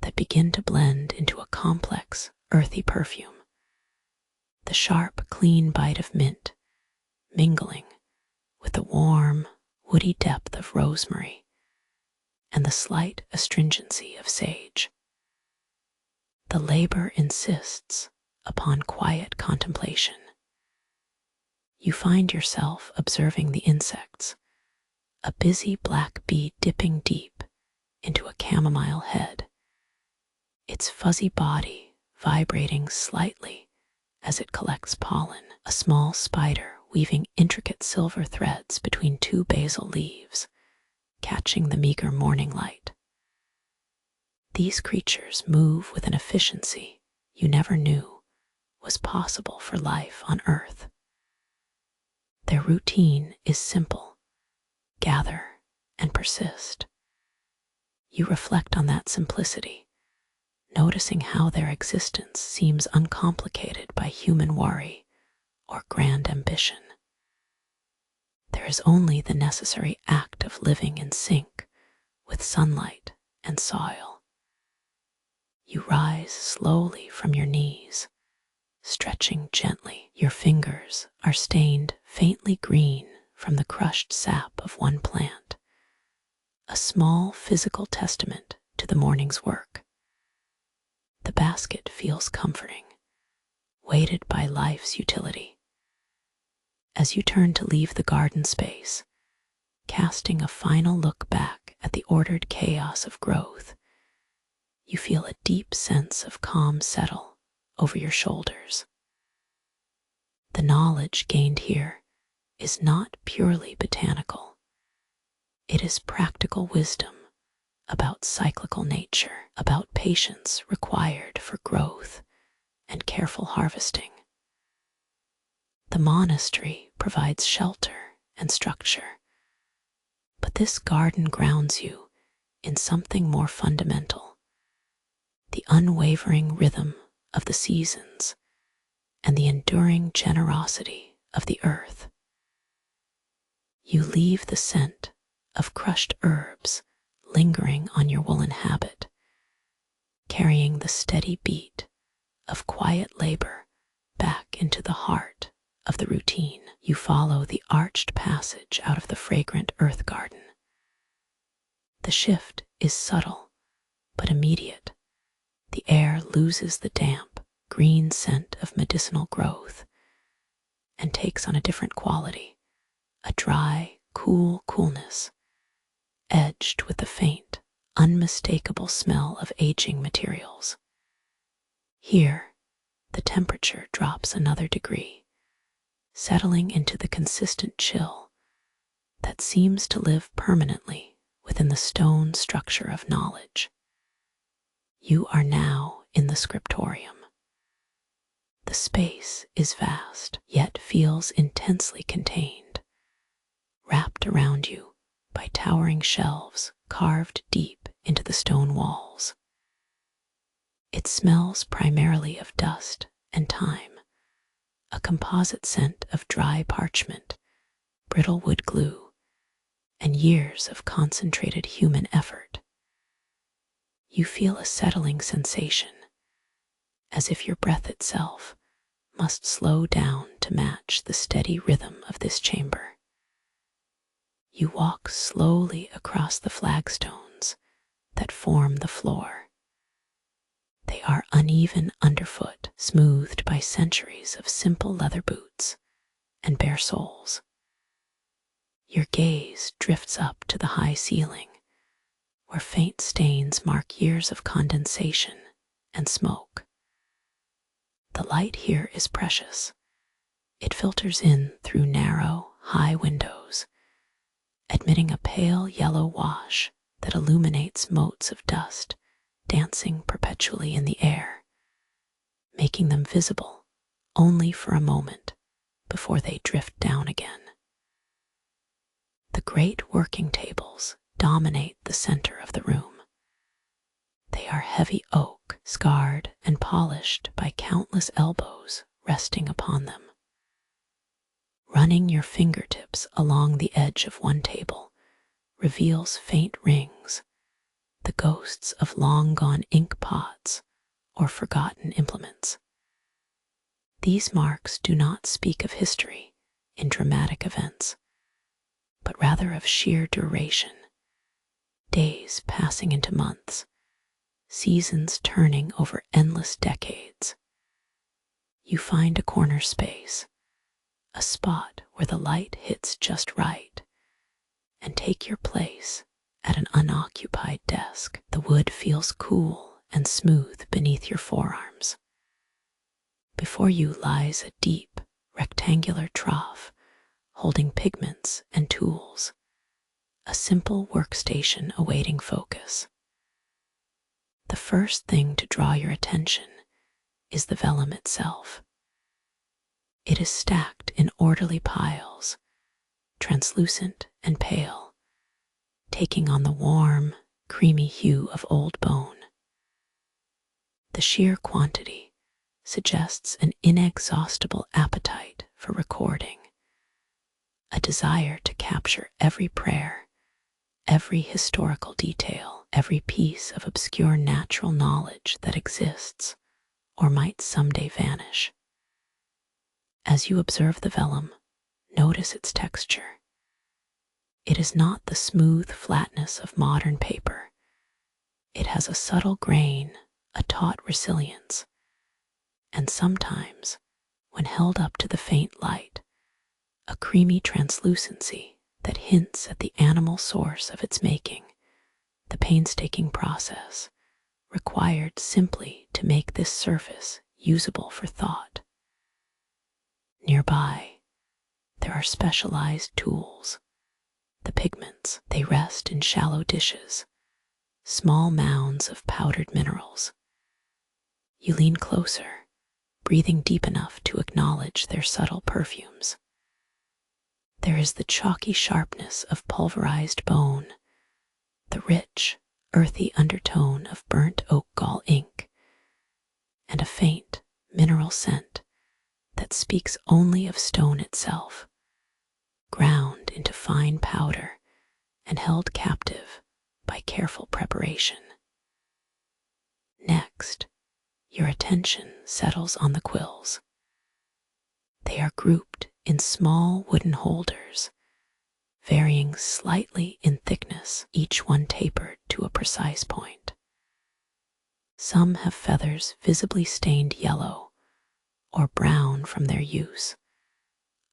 that begin to blend into a complex, earthy perfume. The sharp, clean bite of mint mingling with the warm, woody depth of rosemary and the slight astringency of sage. The labor insists upon quiet contemplation. You find yourself observing the insects, a busy black bee dipping deep into a chamomile head, its fuzzy body vibrating slightly as it collects pollen, a small spider weaving intricate silver threads between two basil leaves, catching the meager morning light. These creatures move with an efficiency you never knew was possible for life on Earth. Their routine is simple: gather and persist. You reflect on that simplicity, noticing how their existence seems uncomplicated by human worry or grand ambition. There is only the necessary act of living in sync with sunlight and soil. You rise slowly from your knees, stretching gently. Your fingers are stained faintly green from the crushed sap of one plant, a small physical testament to the morning's work. The basket feels comforting, weighted by life's utility. As you turn to leave the garden space, casting a final look back at the ordered chaos of growth, you feel a deep sense of calm settle over your shoulders. The knowledge gained here is not purely botanical. It is practical wisdom about cyclical nature, about patience required for growth and careful harvesting. The monastery provides shelter and structure, but this garden grounds you in something more fundamental: the unwavering rhythm of the seasons and the enduring generosity of the earth. You leave the scent of crushed herbs lingering on your woolen habit, carrying the steady beat of quiet labor back into the heart of the routine. You follow the arched passage out of the fragrant earth garden. The shift is subtle but immediate. The air loses the damp, green scent of medicinal growth and takes on a different quality, a dry, cool coolness, edged with the faint, unmistakable smell of aging materials. Here, the temperature drops another degree, settling into the consistent chill that seems to live permanently within the stone structure of knowledge. You are now in the Scriptorium. The space is vast, yet feels intensely contained, wrapped around you by towering shelves carved deep into the stone walls. It smells primarily of dust and time, a composite scent of dry parchment, brittle wood glue, and years of concentrated human effort. You feel a settling sensation, as if your breath itself must slow down to match the steady rhythm of this chamber. You walk slowly across the flagstones that form the floor. They are uneven underfoot, smoothed by centuries of simple leather boots and bare soles. Your gaze drifts up to the high ceiling, where faint stains mark years of condensation and smoke. The light here is precious. It filters in through narrow, high windows, admitting a pale yellow wash that illuminates motes of dust dancing perpetually in the air, making them visible only for a moment before they drift down again. The great working tables dominate the center of the room. They are heavy oak, scarred and polished by countless elbows resting upon them. Running your fingertips along the edge of one table reveals faint rings, the ghosts of long-gone ink pots or forgotten implements. These marks do not speak of history in dramatic events, but rather of sheer duration, days passing into months, seasons turning over endless decades. You find a corner space, a spot where the light hits just right, and take your place at an unoccupied desk. The wood feels cool and smooth beneath your forearms. Before you lies a deep, rectangular trough holding pigments and tools, a simple workstation awaiting focus. The first thing to draw your attention is the vellum itself. It is stacked in orderly piles, translucent and pale, taking on the warm, creamy hue of old bone. The sheer quantity suggests an inexhaustible appetite for recording, a desire to capture every prayer, every historical detail, every piece of obscure natural knowledge that exists or might someday vanish. As you observe the vellum, notice its texture. It is not the smooth flatness of modern paper. It has a subtle grain, a taut resilience, and sometimes, when held up to the faint light, a creamy translucency that hints at the animal source of its making, the painstaking process required simply to make this surface usable for thought. Nearby, there are specialized tools. The pigments, they rest in shallow dishes, small mounds of powdered minerals. You lean closer, breathing deep enough to acknowledge their subtle perfumes. There is the chalky sharpness of pulverized bone, the rich, earthy undertone of burnt oak gall ink, and a faint, mineral scent that speaks only of stone itself, ground into fine powder and held captive by careful preparation. Next, your attention settles on the quills. They are grouped in small wooden holders, varying slightly in thickness, each one tapered to a precise point. Some have feathers visibly stained yellow or brown from their use.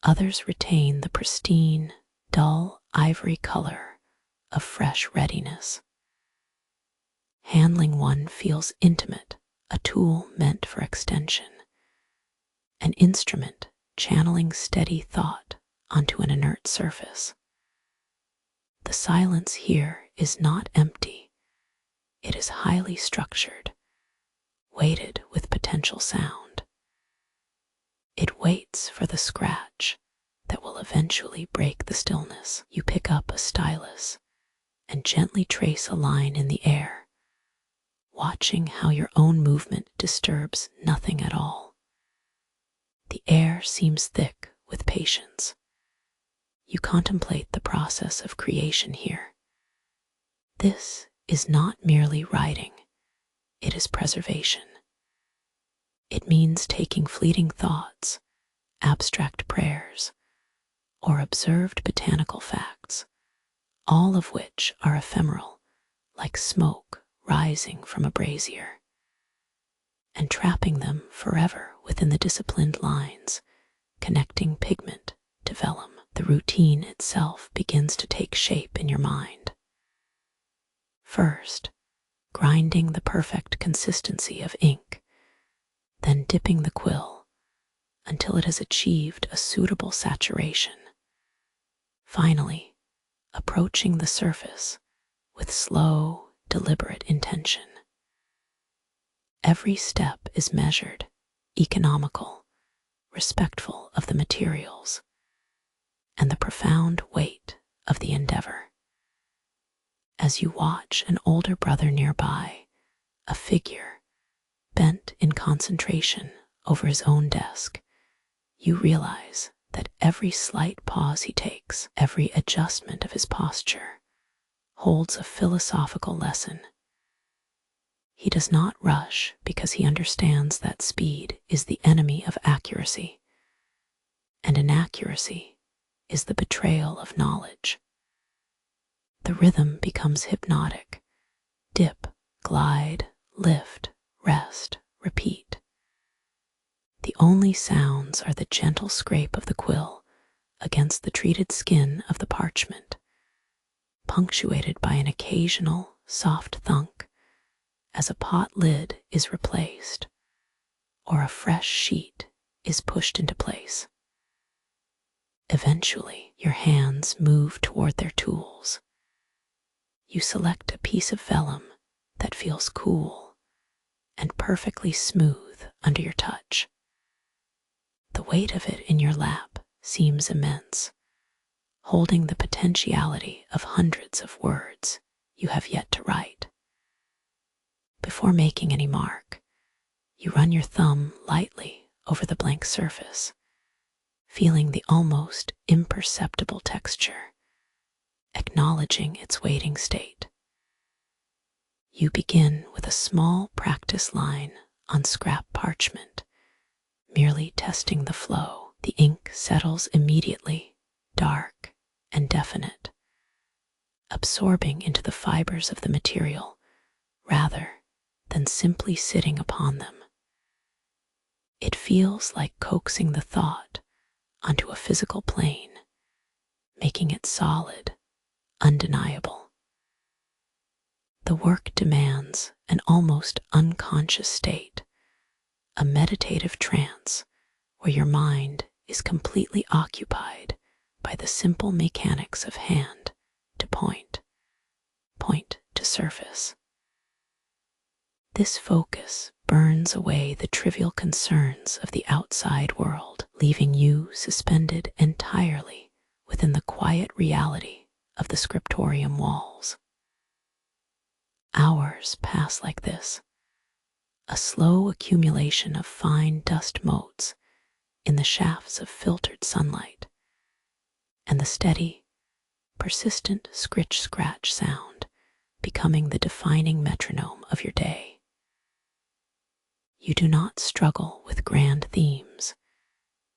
Others retain the pristine, dull ivory color of fresh readiness. Handling one feels intimate, a tool meant for extension, an instrument channeling steady thought onto an inert surface. The silence here is not empty. It is highly structured, weighted with potential sound. It waits for the scratch that will eventually break the stillness. You pick up a stylus and gently trace a line in the air, watching how your own movement disturbs nothing at all. The air seems thick with patience. You contemplate the process of creation here. This is not merely writing, it is preservation. It means taking fleeting thoughts, abstract prayers, or observed botanical facts, all of which are ephemeral, like smoke rising from a brazier, and trapping them forever within the disciplined lines, connecting pigment to vellum. The routine itself begins to take shape in your mind. First, grinding the perfect consistency of ink, then dipping the quill until it has achieved a suitable saturation. Finally, approaching the surface with slow, deliberate intention. Every step is measured, economical, respectful of the materials, and the profound weight of the endeavor. As you watch an older brother nearby, a figure bent in concentration over his own desk, you realize that every slight pause he takes, every adjustment of his posture, holds a philosophical lesson. He does not rush because he understands that speed is the enemy of accuracy, and inaccuracy is the betrayal of knowledge. The rhythm becomes hypnotic. Dip, glide, lift, rest, repeat. The only sounds are the gentle scrape of the quill against the treated skin of the parchment, punctuated by an occasional soft thunk as a pot lid is replaced or a fresh sheet is pushed into place. Eventually, your hands move toward their tools. You select a piece of vellum that feels cool and perfectly smooth under your touch. The weight of it in your lap seems immense, holding the potentiality of hundreds of words you have yet to write. Before making any mark, you run your thumb lightly over the blank surface, feeling the almost imperceptible texture, acknowledging its waiting state. You begin with a small practice line on scrap parchment, merely testing the flow. The ink settles immediately, dark and definite, absorbing into the fibers of the material rather than simply sitting upon them. It feels like coaxing the thought onto a physical plane, making it solid, undeniable. The work demands an almost unconscious state, a meditative trance where your mind is completely occupied by the simple mechanics of hand to point, point to surface. This focus burns away the trivial concerns of the outside world, leaving you suspended entirely within the quiet reality of the Scriptorium walls. Hours pass like this, a slow accumulation of fine dust motes in the shafts of filtered sunlight, and the steady, persistent scritch-scratch sound becoming the defining metronome of your day. You do not struggle with grand themes.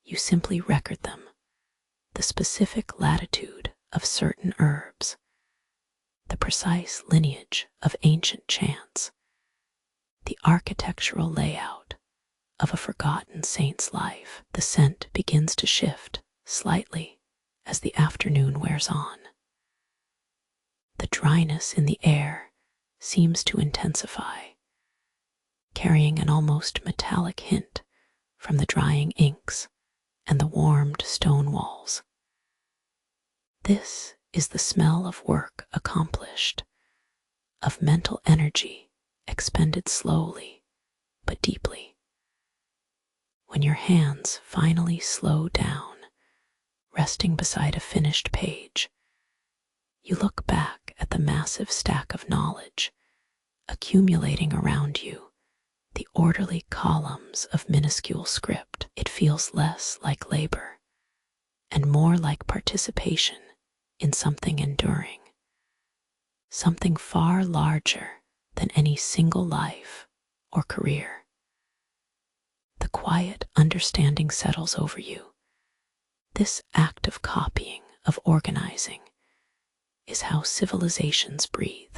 You simply record them, the specific latitude of certain herbs, the precise lineage of ancient chants, the architectural layout of a forgotten saint's life. The scent begins to shift slightly as the afternoon wears on. The dryness in the air seems to intensify, carrying an almost metallic hint from the drying inks and the warmed stone walls. This is the smell of work accomplished, of mental energy expended slowly but deeply. When your hands finally slow down, resting beside a finished page, you look back at the massive stack of knowledge accumulating around you, the orderly columns of minuscule script. It feels less like labor and more like participation in something enduring, something far larger than any single life or career. The quiet understanding settles over you. This act of copying, of organizing, is how civilizations breathe.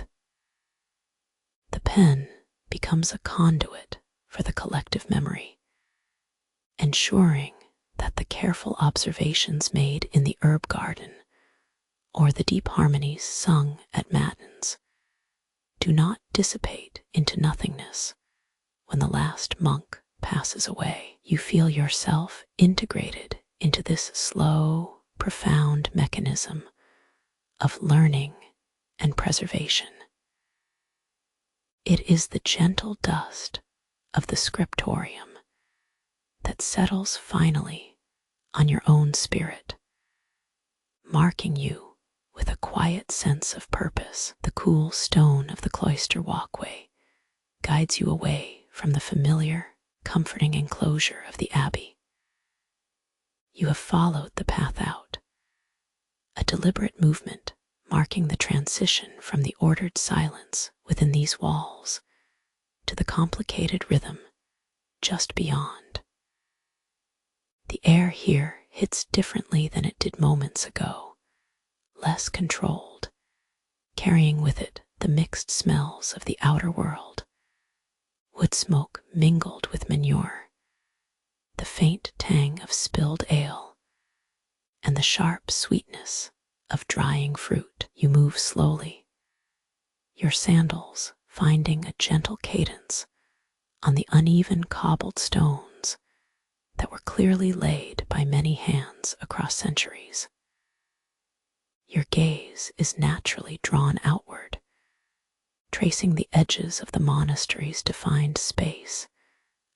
The pen becomes a conduit for the collective memory, ensuring that the careful observations made in the herb garden or the deep harmonies sung at matins do not dissipate into nothingness when the last monk passes away. You feel yourself integrated into this slow, profound mechanism of learning and preservation. It is the gentle dust of the Scriptorium that settles finally on your own spirit, marking you with a quiet sense of purpose. The cool stone of the Cloister walkway guides you away from the familiar, comforting enclosure of the Abbey. You have followed the path out, a deliberate movement marking the transition from the ordered silence within these walls to the complicated rhythm just beyond. The air here hits differently than it did moments ago, less controlled, carrying with it the mixed smells of the outer world. Wood smoke mingled with manure, the faint tang of spilled ale, and the sharp sweetness of drying fruit. You move slowly, your sandals finding a gentle cadence on the uneven cobbled stones that were clearly laid by many hands across centuries. Your gaze is naturally drawn outward, tracing the edges of the monastery's defined space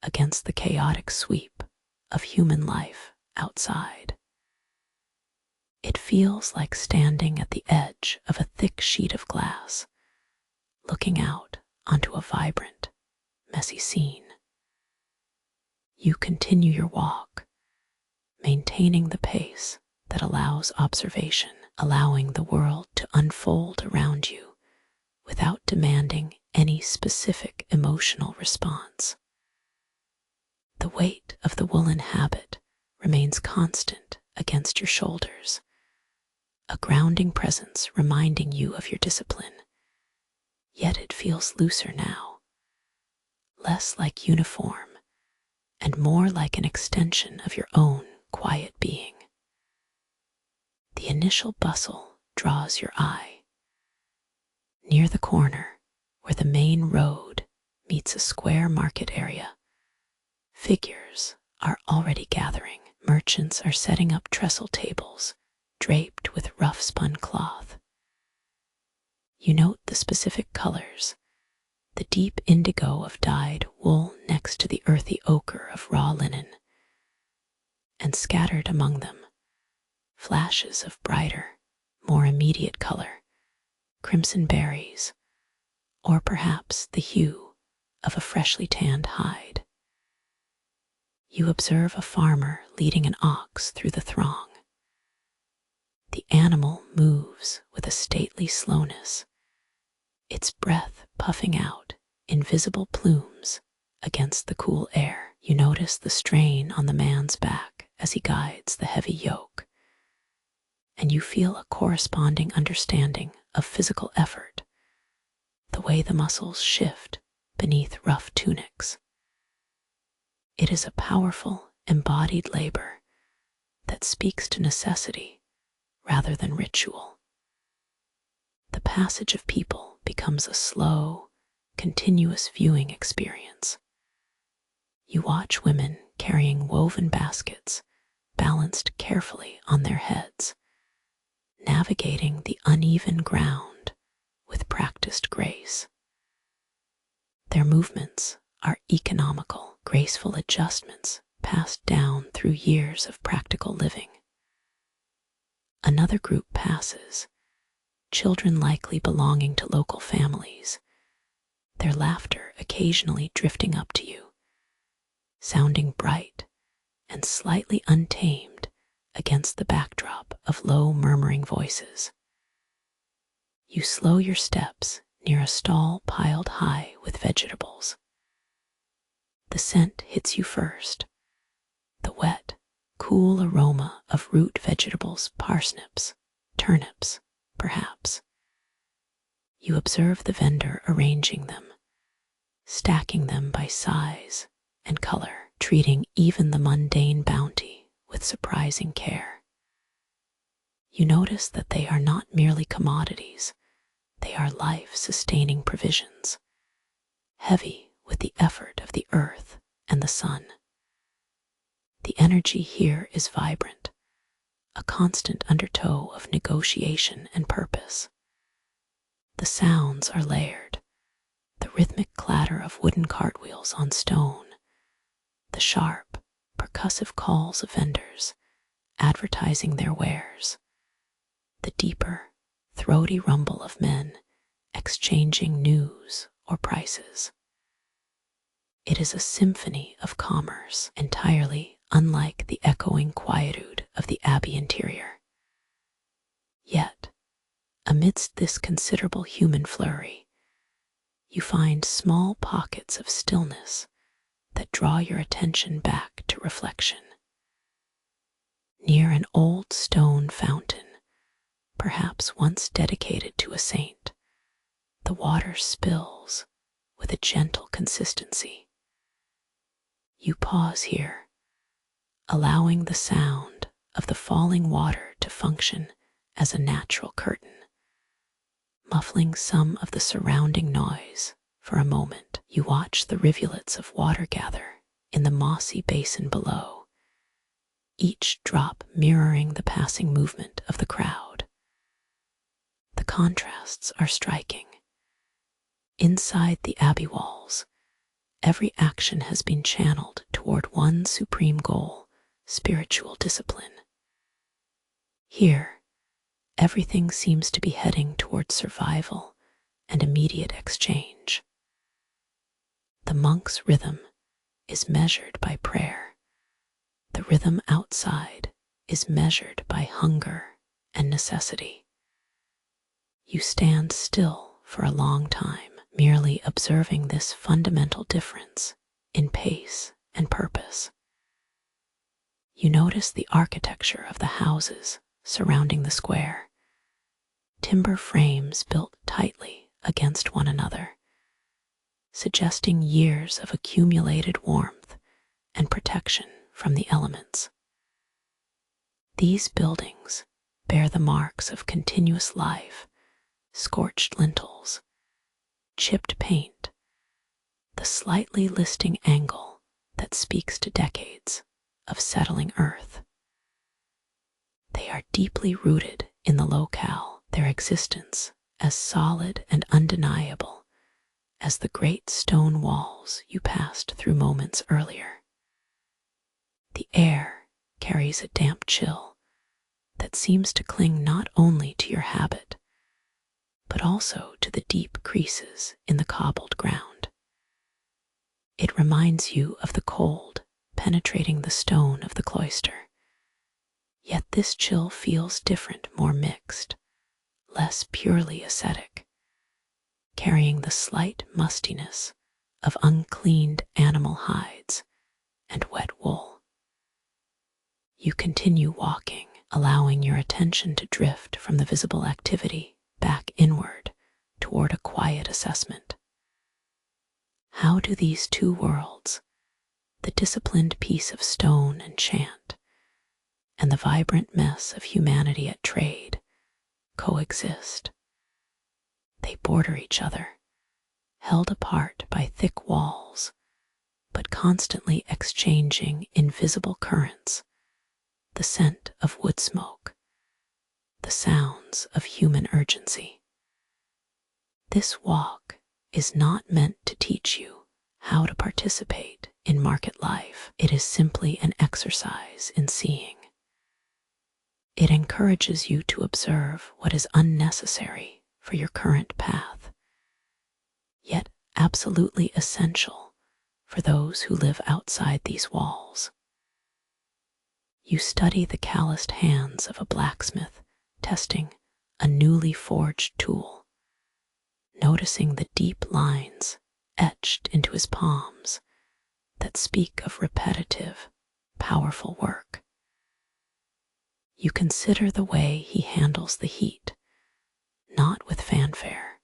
against the chaotic sweep of human life outside. It feels like standing at the edge of a thick sheet of glass, looking out onto a vibrant, messy scene. You continue your walk, maintaining the pace that allows observation, allowing the world to unfold around you without demanding any specific emotional response. The weight of the woolen habit remains constant against your shoulders, a grounding presence reminding you of your discipline, yet it feels looser now, less like uniform and more like an extension of your own quiet being. The initial bustle draws your eye. Near the corner, where the main road meets a square market area, figures are already gathering. Merchants are setting up trestle tables draped with rough-spun cloth. You note the specific colors, the deep indigo of dyed wool next to the earthy ochre of raw linen, and scattered among them, flashes of brighter, more immediate color, crimson berries, or perhaps the hue of a freshly tanned hide. You observe a farmer leading an ox through the throng. The animal moves with a stately slowness, its breath puffing out invisible plumes against the cool air. You notice the strain on the man's back as he guides the heavy yoke, and you feel a corresponding understanding of physical effort, the way the muscles shift beneath rough tunics. It is a powerful, embodied labor that speaks to necessity rather than ritual. The passage of people becomes a slow, continuous viewing experience. You watch women carrying woven baskets balanced carefully on their heads, navigating the uneven ground with practiced grace. Their movements are economical, graceful adjustments passed down through years of practical living. Another group passes, children likely belonging to local families, their laughter occasionally drifting up to you, sounding bright and slightly untamed against the backdrop of low murmuring voices. You slow your steps near a stall piled high with vegetables. The scent hits you first, the wet, cool aroma of root vegetables, parsnips, turnips, perhaps. You observe the vendor arranging them, stacking them by size and color, treating even the mundane bounty with surprising care. You notice that they are not merely commodities, they are life-sustaining provisions, heavy with the effort of the earth and the sun. The energy here is vibrant, a constant undertow of negotiation and purpose. The sounds are layered, the rhythmic clatter of wooden cartwheels on stone, the sharp, percussive calls of vendors advertising their wares, the deeper, throaty rumble of men exchanging news or prices. It is a symphony of commerce, entirely unlike the echoing quietude of the Abbey interior. Yet, amidst this considerable human flurry, you find small pockets of stillness that draw your attention back to reflection. Near an old stone fountain, perhaps once dedicated to a saint, the water spills with a gentle consistency. You pause here, allowing the sound of the falling water to function as a natural curtain, muffling some of the surrounding noise. For a moment, you watch the rivulets of water gather in the mossy basin below, each drop mirroring the passing movement of the crowd. The contrasts are striking. Inside the Abbey walls, every action has been channeled toward one supreme goal: spiritual discipline. Here, everything seems to be heading toward survival and immediate exchange. The monk's rhythm is measured by prayer. The rhythm outside is measured by hunger and necessity. You stand still for a long time, merely observing this fundamental difference in pace and purpose. You notice the architecture of the houses surrounding the square, timber frames built tightly against one another, suggesting years of accumulated warmth and protection from the elements. These buildings bear the marks of continuous life, scorched lintels, chipped paint, the slightly listing angle that speaks to decades of settling earth. They are deeply rooted in the locale, their existence as solid and undeniable as the great stone walls you passed through moments earlier. The air carries a damp chill that seems to cling not only to your habit, but also to the deep creases in the cobbled ground. It reminds you of the cold penetrating the stone of the cloister. Yet this chill feels different, more mixed, less purely ascetic, carrying the slight mustiness of uncleaned animal hides and wet wool. You continue walking, allowing your attention to drift from the visible activity back inward toward a quiet assessment. How do these two worlds, the disciplined piece of stone and chant, and the vibrant mess of humanity at trade, coexist? They border each other, held apart by thick walls, but constantly exchanging invisible currents, the scent of wood smoke, the sounds of human urgency. This walk is not meant to teach you how to participate in market life. It is simply an exercise in seeing. It encourages you to observe what is unnecessary for your current path, yet absolutely essential for those who live outside these walls. You study the calloused hands of a blacksmith testing a newly forged tool, noticing the deep lines etched into his palms that speak of repetitive, powerful work. You consider the way he handles the heat, not with fanfare,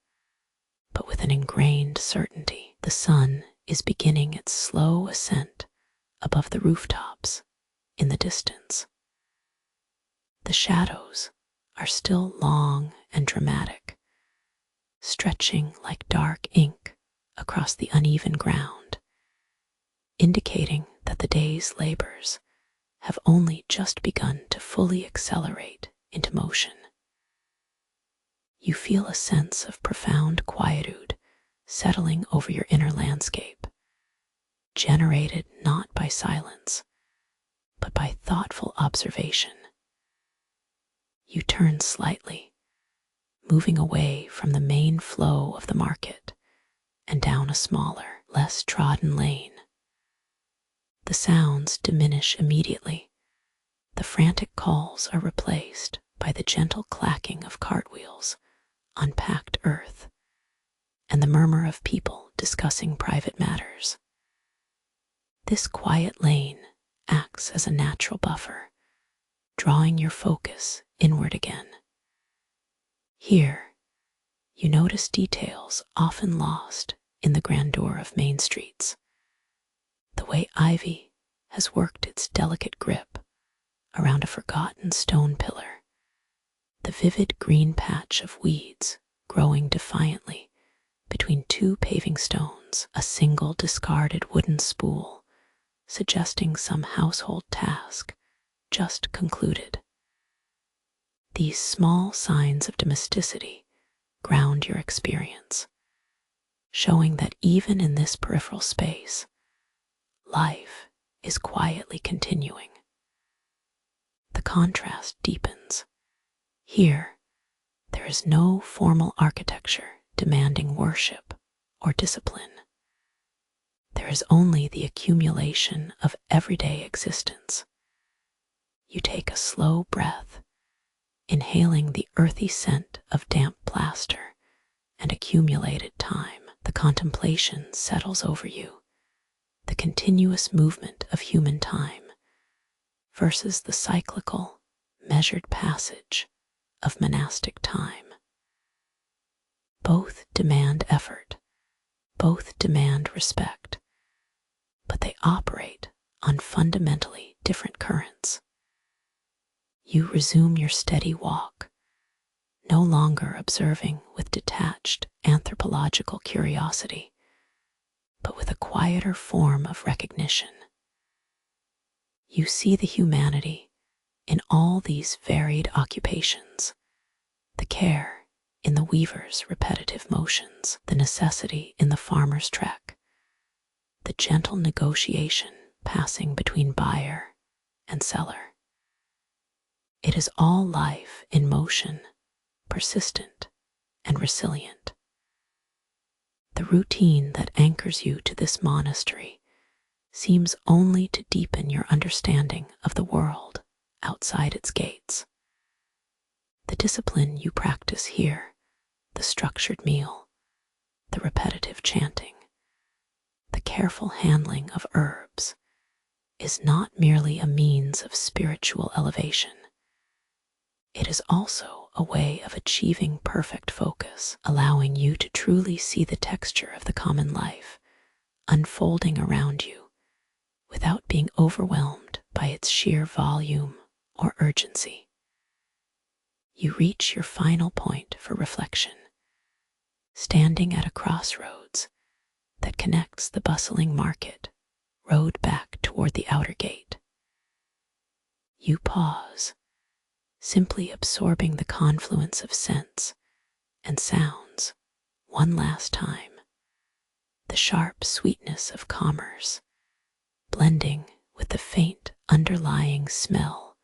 but with an ingrained certainty. The sun is beginning its slow ascent above the rooftops in the distance. The shadows are still long and dramatic, stretching like dark ink across the uneven ground, indicating that the day's labors have only just begun to fully accelerate into motion. You feel a sense of profound quietude settling over your inner landscape, generated not by silence, but by thoughtful observation. You turn slightly, moving away from the main flow of the market and down a smaller, less trodden lane. The sounds diminish immediately. The frantic calls are replaced by the gentle clacking of cartwheels on packed earth and the murmur of people discussing private matters. This quiet lane acts as a natural buffer, drawing your focus inward again. Here, you notice details often lost in the grandeur of main streets. The way ivy has worked its delicate grip around a forgotten stone pillar, the vivid green patch of weeds growing defiantly between two paving stones, a single discarded wooden spool suggesting some household task just concluded. These small signs of domesticity ground your experience, showing that even in this peripheral space, life is quietly continuing. The contrast deepens. Here, there is no formal architecture demanding worship or discipline. There is only the accumulation of everyday existence. You take a slow breath, inhaling the earthy scent of damp plaster and accumulated time. The contemplation settles over you, the continuous movement of human time versus the cyclical, measured passage of monastic time. Both demand effort, both demand respect, but they operate on fundamentally different currents. You resume your steady walk, no longer observing with detached anthropological curiosity, but with a quieter form of recognition. You see the humanity in all these varied occupations, the care in the weaver's repetitive motions, the necessity in the farmer's trek, the gentle negotiation passing between buyer and seller. It is all life in motion, persistent and resilient. The routine that anchors you to this monastery seems only to deepen your understanding of the world outside its gates. The discipline you practice here, the structured meal, the repetitive chanting, the careful handling of herbs, is not merely a means of spiritual elevation. It is also a way of achieving perfect focus, allowing you to truly see the texture of the common life unfolding around you without being overwhelmed by its sheer volume or urgency. You reach your final point for reflection, standing at a crossroads that connects the bustling market road back toward the outer gate. You pause, simply absorbing the confluence of scents and sounds one last time, the sharp sweetness of commerce blending with the faint underlying smell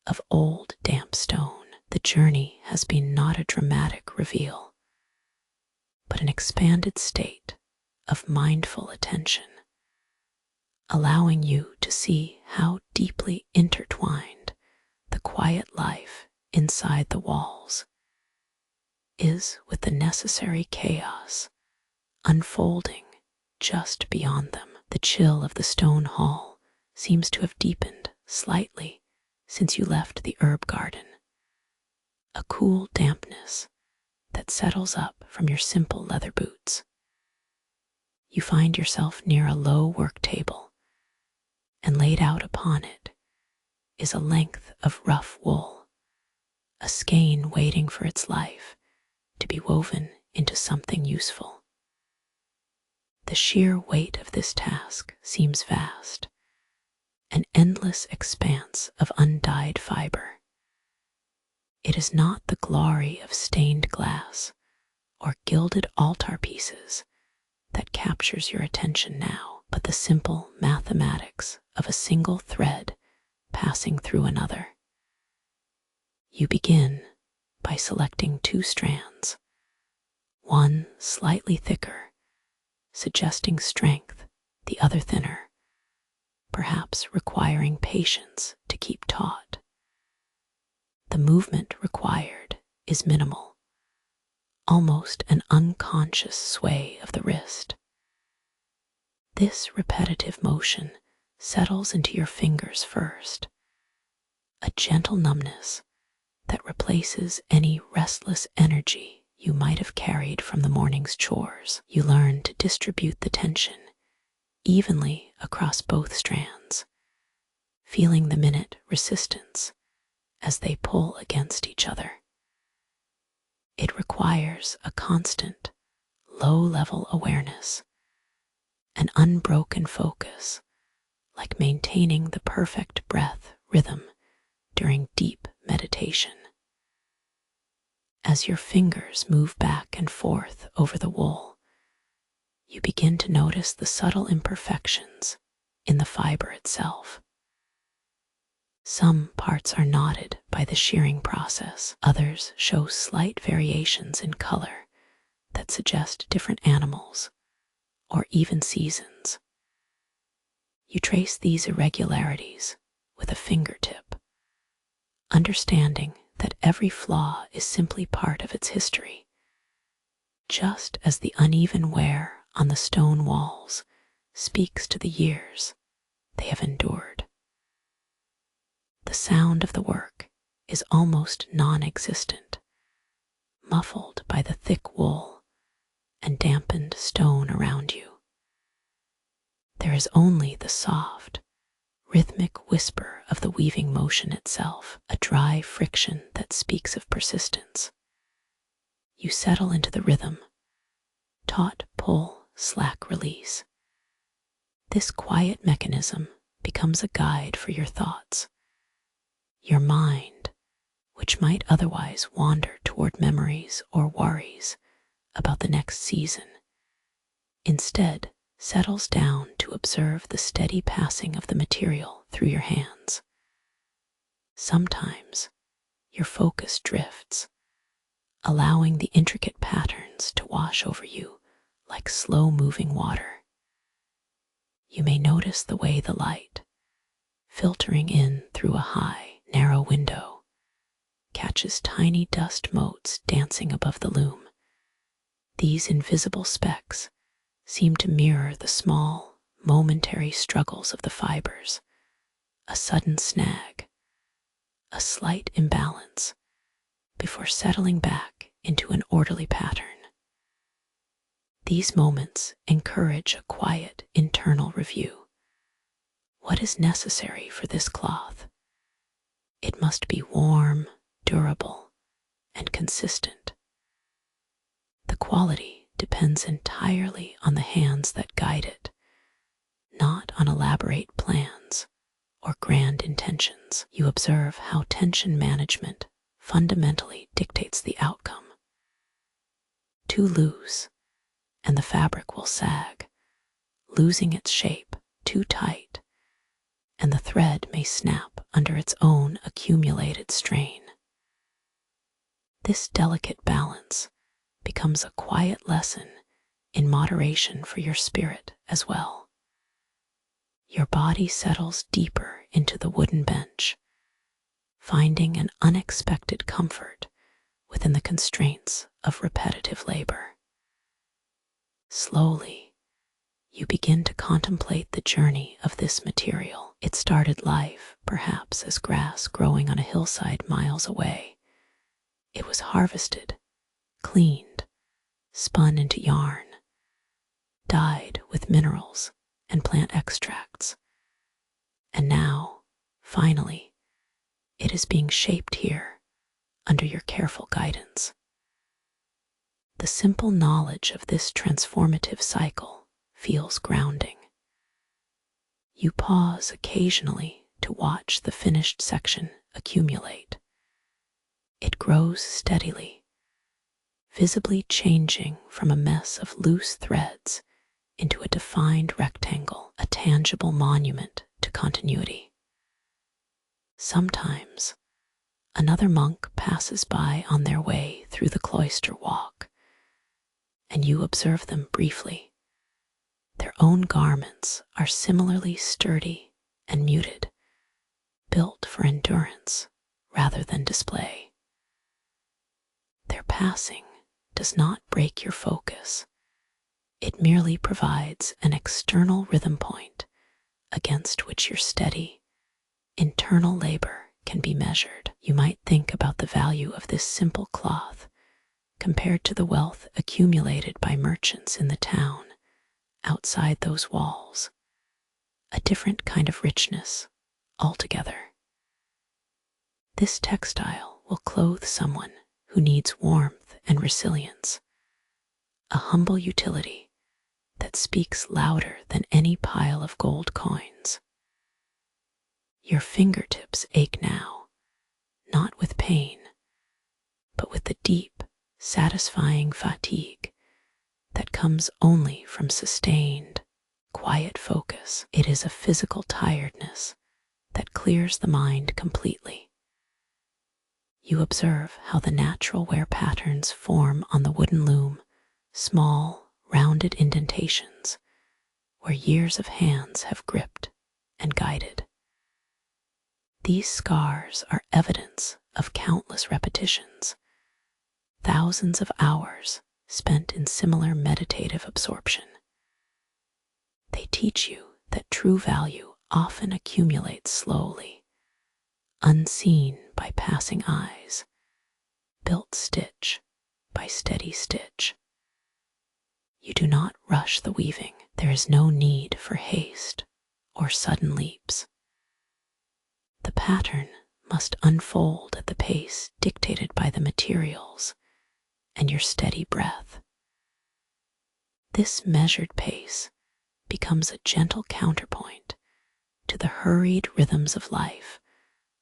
of old damp stone. The journey has been not a dramatic reveal, but an expanded state of mindful attention, allowing you to see how deeply intertwined the quiet life inside the walls is with the necessary chaos unfolding just beyond them. The chill of the stone hall seems to have deepened slightly since you left the herb garden, a cool dampness that settles up from your simple leather boots. You find yourself near a low work table, and laid out upon it is a length of rough wool, a skein waiting for its life to be woven into something useful. The sheer weight of this task seems vast, an endless expanse of undyed fiber. It is not the glory of stained glass or gilded altar pieces that captures your attention now, but the simple mathematics of a single thread passing through another. You begin by selecting 2 strands, one slightly thicker, suggesting strength, the other thinner, perhaps requiring patience to keep taut. The movement required is minimal, almost an unconscious sway of the wrist. This repetitive motion settles into your fingers first, a gentle numbness that replaces any restless energy you might have carried from the morning's chores. You learn to distribute the tension evenly across both strands, feeling the minute resistance as they pull against each other. It requires a constant, low-level awareness, an unbroken focus, like maintaining the perfect breath rhythm during deep meditation. As your fingers move back and forth over the wool, you begin to notice the subtle imperfections in the fiber itself. Some parts are knotted by the shearing process, others show slight variations in color that suggest different animals or even seasons. You trace these irregularities with a fingertip, understanding that every flaw is simply part of its history, just as the uneven wear on the stone walls speaks to the years they have endured. The sound of the work is almost non-existent, muffled by the thick wool and dampened stone around you. There is only the soft, rhythmic whisper of the weaving motion itself, a dry friction that speaks of persistence. You settle into the rhythm, taut pull, slack release. This quiet mechanism becomes a guide for your thoughts. Your mind, which might otherwise wander toward memories or worries about the next season, instead settles down to observe the steady passing of the material through your hands. Sometimes your focus drifts, allowing the intricate patterns to wash over you like slow-moving water. You may notice the way the light, filtering in through a high, narrow window, catches tiny dust motes dancing above the loom. These invisible specks seem to mirror the small, momentary struggles of the fibers, a sudden snag, a slight imbalance, before settling back into an orderly pattern. These moments encourage a quiet internal review. What is necessary for this cloth? It must be warm, durable, and consistent. The quality depends entirely on the hands that guide it, not on elaborate plans or grand intentions. You observe how tension management fundamentally dictates the outcome. Too loose, and the fabric will sag, losing its shape. Too tight, and the thread may snap under its own accumulated strain. This delicate balance becomes a quiet lesson in moderation for your spirit as well. Your body settles deeper into the wooden bench, finding an unexpected comfort within the constraints of repetitive labor. Slowly, you begin to contemplate the journey of this material. It started life, perhaps, as grass growing on a hillside miles away. It was harvested, cleaned, spun into yarn, dyed with minerals and plant extracts. And now, finally, it is being shaped here under your careful guidance. The simple knowledge of this transformative cycle feels grounding. You pause occasionally to watch the finished section accumulate. It grows steadily, visibly changing from a mess of loose threads into a defined rectangle, a tangible monument to continuity. Sometimes, another monk passes by on their way through the Cloister walk, and you observe them briefly. Their own garments are similarly sturdy and muted, built for endurance rather than display. Their passing does not break your focus. It merely provides an external rhythm point against which your steady, internal labor can be measured. You might think about the value of this simple cloth compared to the wealth accumulated by merchants in the town outside those walls. A different kind of richness altogether. This textile will clothe someone who needs warmth and resilience, a humble utility that speaks louder than any pile of gold coins. Your fingertips ache now, not with pain, but with the deep, satisfying fatigue that comes only from sustained, quiet focus. It is a physical tiredness that clears the mind completely. You observe how the natural wear patterns form on the wooden loom, small, rounded indentations where years of hands have gripped and guided. These scars are evidence of countless repetitions, thousands of hours spent in similar meditative absorption. They teach you that true value often accumulates slowly, unseen by passing eyes, built stitch by steady stitch. You do not rush the weaving. There is no need for haste or sudden leaps. The pattern must unfold at the pace dictated by the materials and your steady breath. This measured pace becomes a gentle counterpoint to the hurried rhythms of life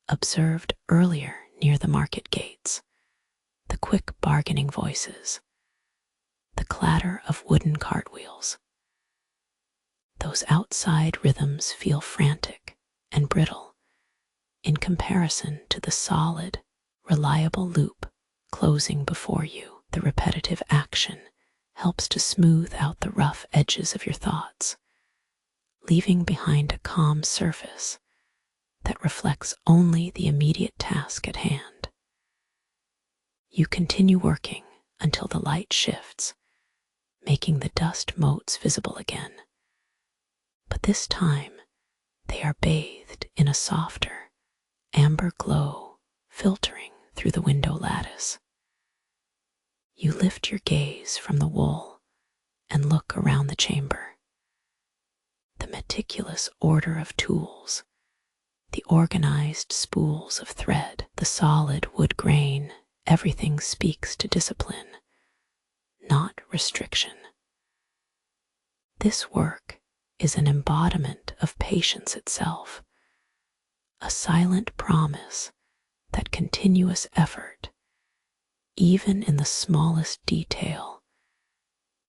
observed earlier near the market gates, the quick bargaining voices, the clatter of wooden cartwheels. Those outside rhythms feel frantic and brittle in comparison to the solid, reliable loop closing before you. The repetitive action helps to smooth out the rough edges of your thoughts, leaving behind a calm surface that reflects only the immediate task at hand. You continue working until the light shifts, making the dust motes visible again. But this time, they are bathed in a softer, amber glow filtering through the window lattice. You lift your gaze from the wool and look around the chamber. The meticulous order of tools, the organized spools of thread, the solid wood grain, everything speaks to discipline, not restriction. This work is an embodiment of patience itself, a silent promise that continuous effort, even in the smallest detail,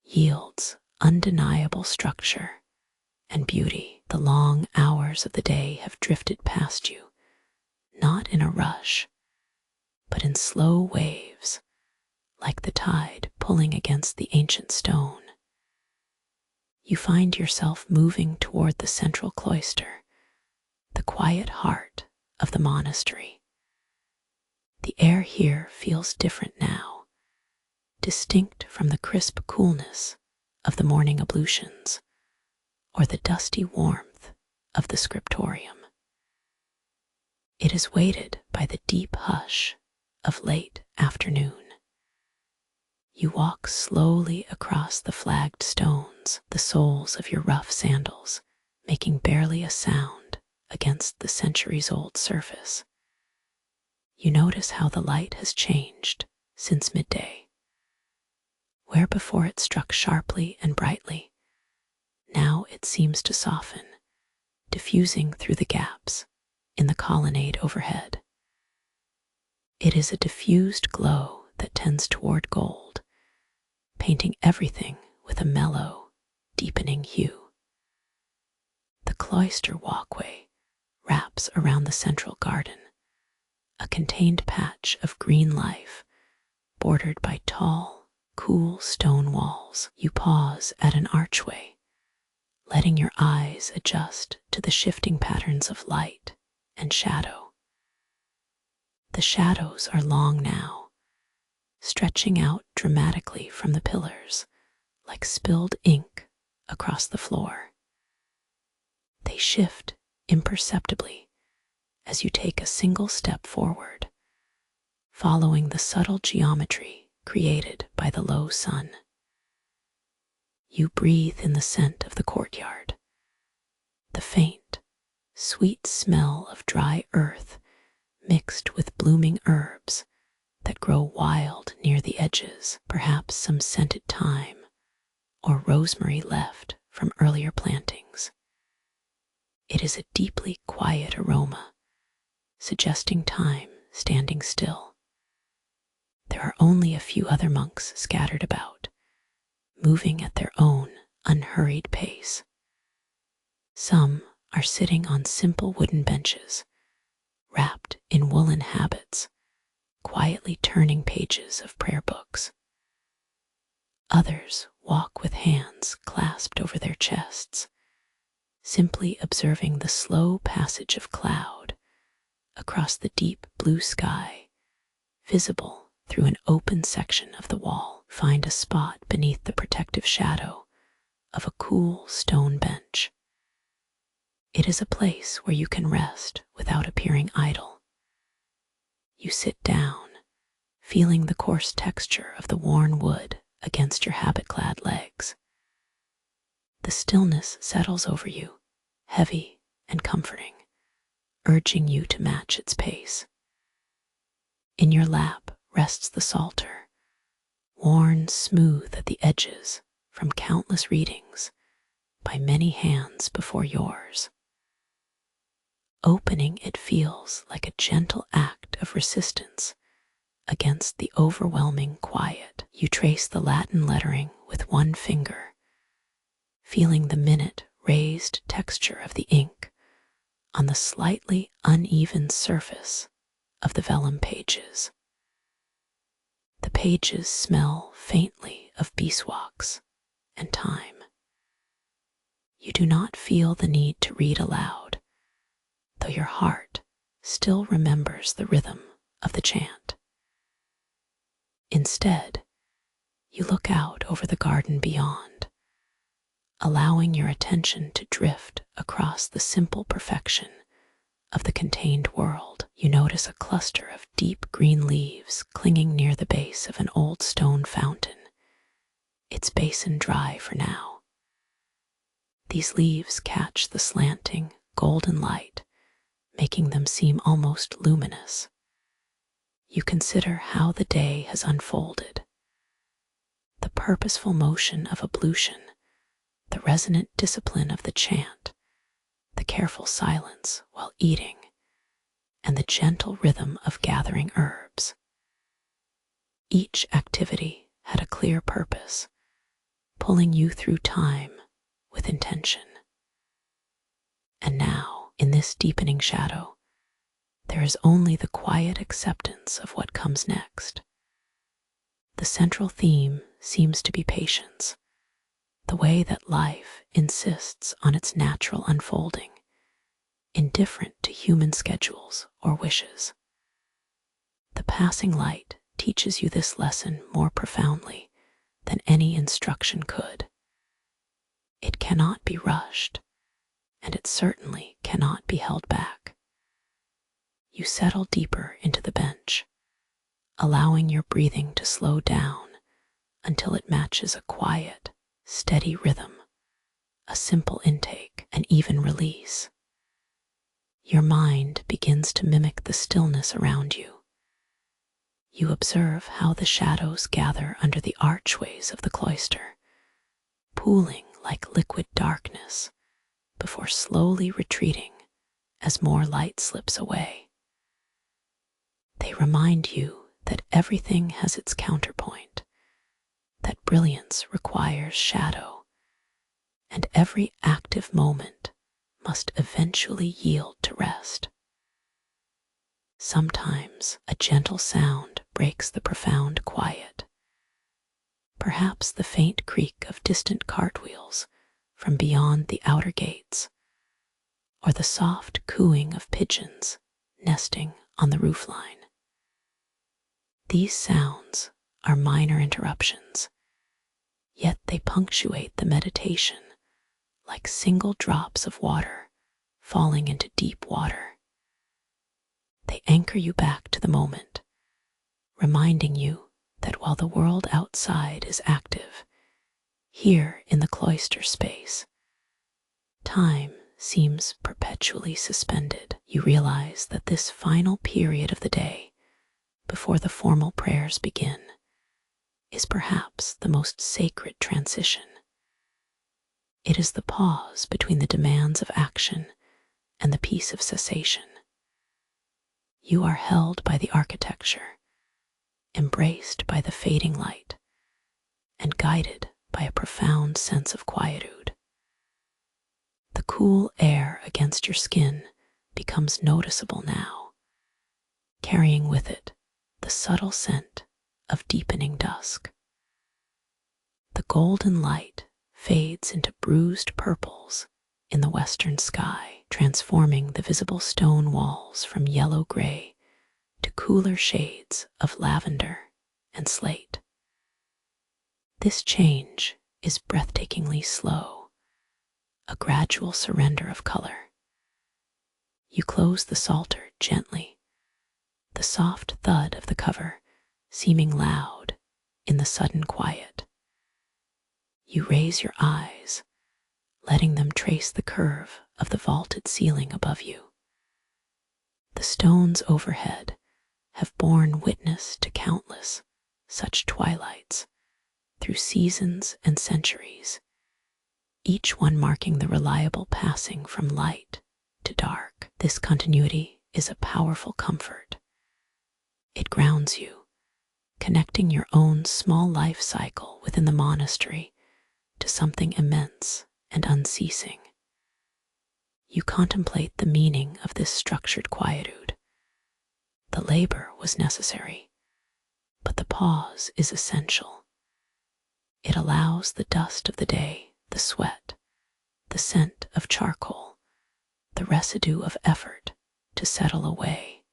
yields undeniable structure and beauty. The long hours of the day have drifted past you, not in a rush, but in slow waves, like the tide pulling against the ancient stone. You find yourself moving toward the central cloister, the quiet heart of the monastery. The air here feels different now, distinct from the crisp coolness of the morning ablutions or the dusty warmth of the Scriptorium. It is weighted by the deep hush of late afternoon. You walk slowly across the flagged stones, the soles of your rough sandals making barely a sound against the centuries-old surface. You notice how the light has changed since midday. Where before it struck sharply and brightly, now it seems to soften, diffusing through the gaps in the colonnade overhead. It is a diffused glow that tends toward gold, painting everything with a mellow, deepening hue. The cloister walkway wraps around the central garden, a contained patch of green life bordered by tall, cool stone walls. You pause at an archway, letting your eyes adjust to the shifting patterns of light and shadow. The shadows are long now, stretching out dramatically from the pillars like spilled ink across the floor. They shift imperceptibly as you take a single step forward, following the subtle geometry created by the low sun. You breathe in the scent of the courtyard, the faint, sweet smell of dry earth mixed with blooming herbs that grow wild near the edges, perhaps some scented thyme or rosemary left from earlier plantings. It is a deeply quiet aroma, suggesting time standing still. There are only a few other monks scattered about, moving at their own unhurried pace. Some are sitting on simple wooden benches, wrapped in woolen habits, quietly turning pages of prayer books. Others walk with hands clasped over their chests, simply observing the slow passage of cloud across the deep blue sky, visible through an open section of the wall. Find a spot beneath the protective shadow of a cool stone bench. It is a place where you can rest without appearing idle. You sit down, feeling the coarse texture of the worn wood against your habit-clad legs. The stillness settles over you, heavy and comforting, urging you to match its pace. In your lap rests the psalter, worn smooth at the edges from countless readings by many hands before yours. Opening it feels like a gentle act of resistance against the overwhelming quiet. You trace the Latin lettering with one finger, feeling the minute raised texture of the ink on the slightly uneven surface of the vellum pages. The pages smell faintly of beeswax and thyme. You do not feel the need to read aloud, though your heart still remembers the rhythm of the chant. Instead, you look out over the garden beyond, allowing your attention to drift across the simple perfection of the contained world. You notice a cluster of deep green leaves clinging near the base of an old stone fountain, its basin dry for now. These leaves catch the slanting, golden light, making them seem almost luminous. You consider how the day has unfolded. The purposeful motion of ablution, the resonant discipline of the chant, the careful silence while eating, and the gentle rhythm of gathering herbs. Each activity had a clear purpose, pulling you through time with intention. And now, in this deepening shadow, there is only the quiet acceptance of what comes next. The central theme seems to be patience, the way that life insists on its natural unfolding, indifferent to human schedules or wishes. The passing light teaches you this lesson more profoundly than any instruction could. It cannot be rushed, and it certainly cannot be held back. You settle deeper into the bench, allowing your breathing to slow down until it matches a quiet, steady rhythm, a simple intake, an even release. Your mind begins to mimic the stillness around you. You observe how the shadows gather under the archways of the cloister, pooling like liquid darkness before slowly retreating as more light slips away. They remind you that everything has its counterpoint, that brilliance requires shadow, and every active moment must eventually yield to rest. Sometimes a gentle sound breaks the profound quiet, perhaps the faint creak of distant cartwheels from beyond the outer gates, or the soft cooing of pigeons nesting on the roofline. These sounds are minor interruptions, yet they punctuate the meditation like single drops of water falling into deep water. They anchor you back to the moment, reminding you that while the world outside is active, here in the cloister space, time seems perpetually suspended. You realize that this final period of the day, before the formal prayers begin, is perhaps the most sacred transition. It is the pause between the demands of action and the peace of cessation. You are held by the architecture, embraced by the fading light, and guided by a profound sense of quietude. The cool air against your skin becomes noticeable now, carrying with it the subtle scent of deepening dusk. The golden light fades into bruised purples in the western sky, transforming the visible stone walls from yellow-gray to cooler shades of lavender and slate. This change is breathtakingly slow, a gradual surrender of color. You close the psalter gently, the soft thud of the cover seeming loud in the sudden quiet. You raise your eyes, letting them trace the curve of the vaulted ceiling above you. The stones overhead have borne witness to countless such twilights through seasons and centuries, each one marking the reliable passing from light to dark. This continuity is a powerful comfort. It grounds you, connecting your own small life cycle within the monastery to something immense and unceasing. You contemplate the meaning of this structured quietude. The labor was necessary, but the pause is essential. It allows the dust of the day, the sweat, the scent of charcoal, the residue of effort to settle away,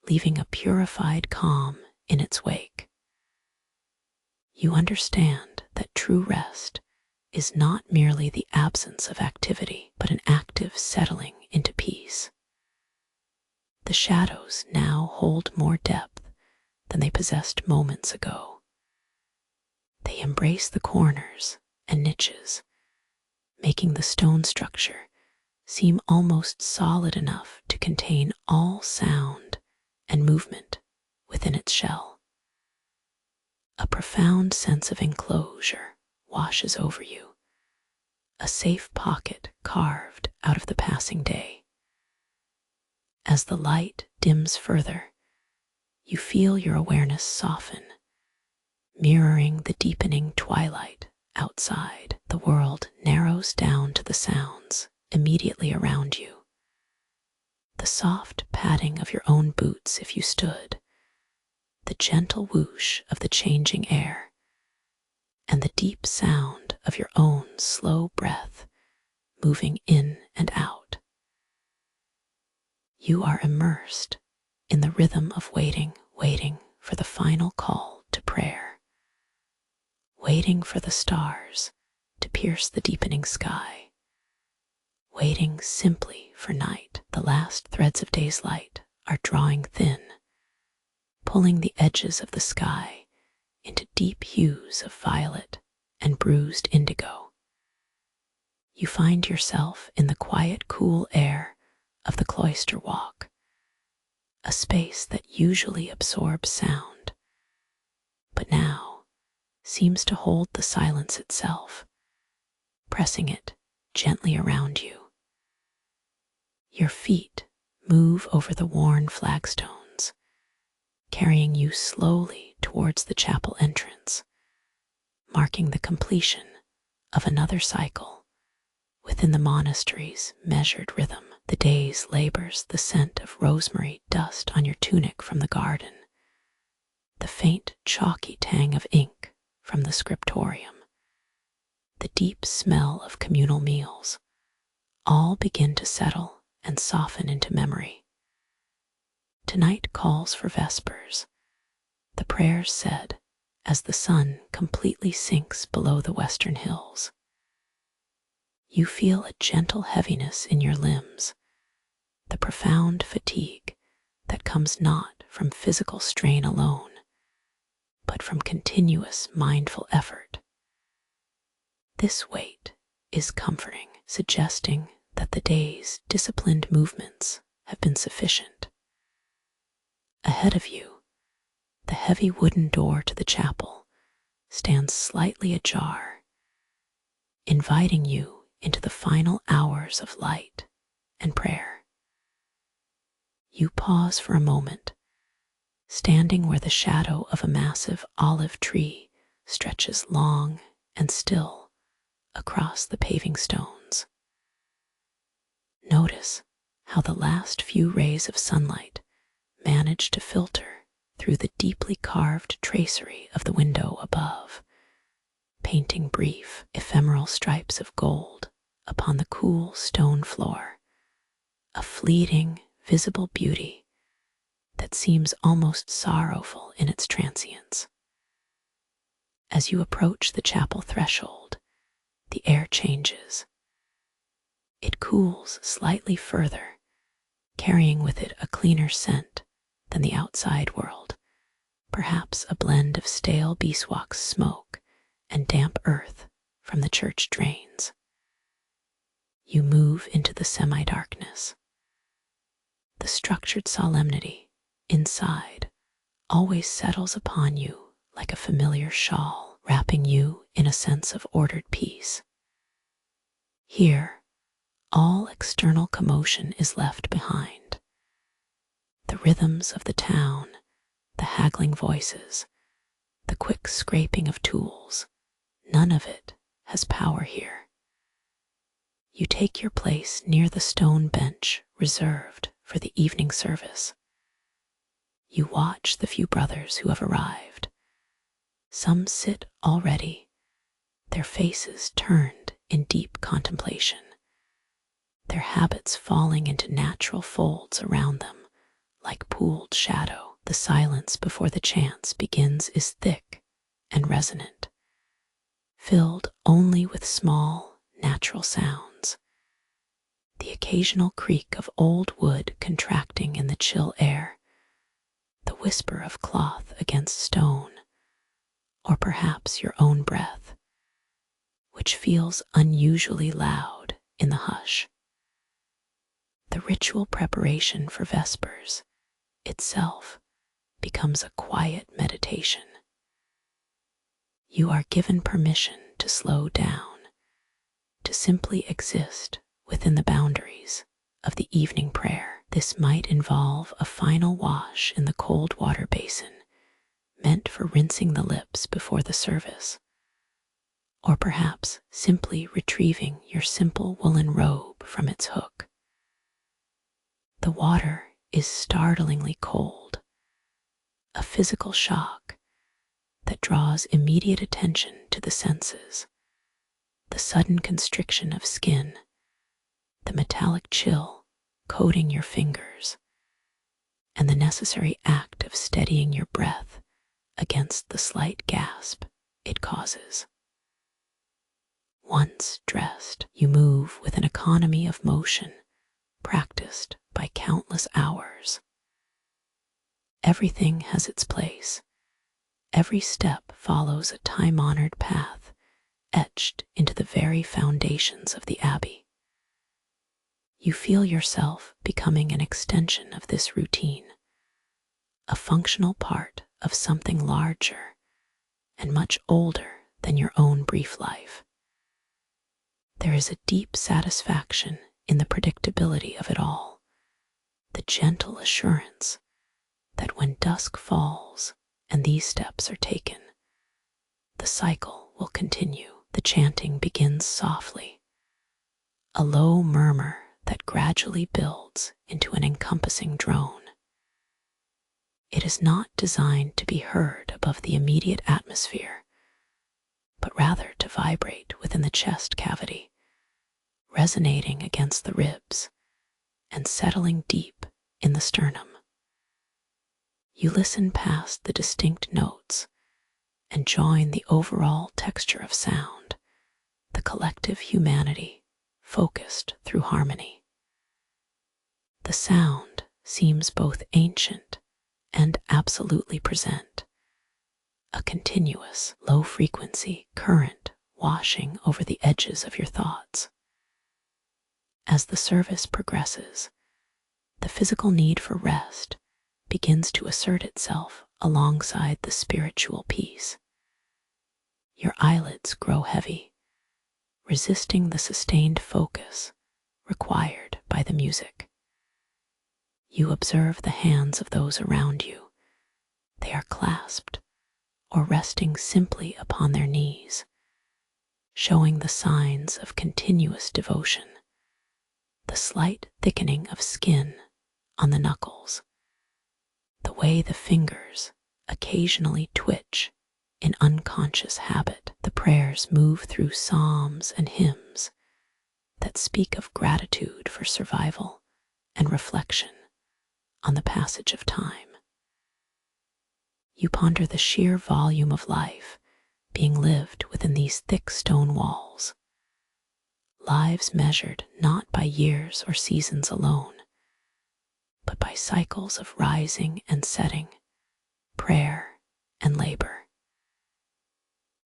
leaving a purified calm in its wake. You understand that true rest is not merely the absence of activity, but an active settling into peace. The shadows now hold more depth than they possessed moments ago. They embrace the corners and niches, making the stone structure seem almost solid enough to contain all sound and movement within its shell. A profound sense of enclosure washes over you, a safe pocket carved out of the passing day. As the light dims further, you feel your awareness soften, mirroring the deepening twilight outside. The world narrows down to the sounds immediately around you. The soft padding of your own boots if you stood, the gentle whoosh of the changing air, and the deep sound of your own slow breath moving in and out. You are immersed in the rhythm of waiting for the final call to prayer, waiting for the stars to pierce the deepening sky, waiting simply for night. The last threads of day's light are drawing thin, pulling the edges of the sky into deep hues of violet and bruised indigo. You find yourself in the quiet, cool air of the Cloister walk, a space that usually absorbs sound, but now seems to hold the silence itself, pressing it gently around you. Your feet move over the worn flagstones, carrying you slowly towards the chapel entrance, marking the completion of another cycle within the monastery's measured rhythm. The day's labors, the scent of rosemary dust on your tunic from the garden, the faint chalky tang of ink from the Scriptorium, the deep smell of communal meals, all begin to settle and soften into memory. Tonight calls for vespers, the prayers said as the sun completely sinks below the western hills. You feel a gentle heaviness in your limbs, the profound fatigue that comes not from physical strain alone, but from continuous mindful effort. This weight is comforting, suggesting that the day's disciplined movements have been sufficient. Ahead of you, the heavy wooden door to the chapel stands slightly ajar, inviting you into the final hours of light and prayer. You pause for a moment, standing where the shadow of a massive olive tree stretches long and still across the paving stones. Notice how the last few rays of sunlight manage to filter through the deeply carved tracery of the window above, painting brief, ephemeral stripes of gold upon the cool stone floor, a fleeting, visible beauty that seems almost sorrowful in its transience. As you approach the chapel threshold, the air changes. It cools slightly further, carrying with it a cleaner scent than the outside world, perhaps a blend of stale beeswax smoke and damp earth from the church drains. You move into the semi-darkness. The structured solemnity inside always settles upon you like a familiar shawl, wrapping you in a sense of ordered peace. Here, all external commotion is left behind. The rhythms of the town, the haggling voices, the quick scraping of tools, none of it has power here. You take your place near the stone bench reserved for the evening service. You watch the few brothers who have arrived. Some sit already, their faces turned in deep contemplation, their habits falling into natural folds around them like pooled shadow. The silence before the chants begins is thick and resonant, filled only with small, natural sounds. The occasional creak of old wood contracting in the chill air, the whisper of cloth against stone, or perhaps your own breath, which feels unusually loud in the hush. The ritual preparation for Vespers itself becomes a quiet meditation. You are given permission to slow down, to simply exist within the boundaries of the evening prayer. This might involve a final wash in the cold water basin meant for rinsing the lips before the service, or perhaps simply retrieving your simple woolen robe from its hook. The water is startlingly cold, a physical shock that draws immediate attention to the senses, the sudden constriction of skin, the metallic chill coating your fingers, and the necessary act of steadying your breath against the slight gasp it causes. Once dressed, you move with an economy of motion practiced by countless hours. Everything has its place. Every step follows a time-honored path etched into the very foundations of the Abbey. You feel yourself becoming an extension of this routine, a functional part of something larger and much older than your own brief life. There is a deep satisfaction in the predictability of it all, the gentle assurance that when dusk falls and these steps are taken, the cycle will continue. The chanting begins softly, a low murmur that gradually builds into an encompassing drone. It is not designed to be heard above the immediate atmosphere, but rather to vibrate within the chest cavity, resonating against the ribs and settling deep in the sternum. You listen past the distinct notes and join the overall texture of sound, the collective humanity focused through harmony. The sound seems both ancient and absolutely present, a continuous, low-frequency current washing over the edges of your thoughts. As the service progresses, the physical need for rest begins to assert itself alongside the spiritual peace. Your eyelids grow heavy, resisting the sustained focus required by the music. You observe the hands of those around you. They are clasped or resting simply upon their knees, showing the signs of continuous devotion, the slight thickening of skin on the knuckles, the way the fingers occasionally twitch in unconscious habit. The prayers move through psalms and hymns that speak of gratitude for survival and reflection on the passage of time. You ponder the sheer volume of life being lived within these thick stone walls, lives measured not by years or seasons alone, but by cycles of rising and setting, prayer and labor.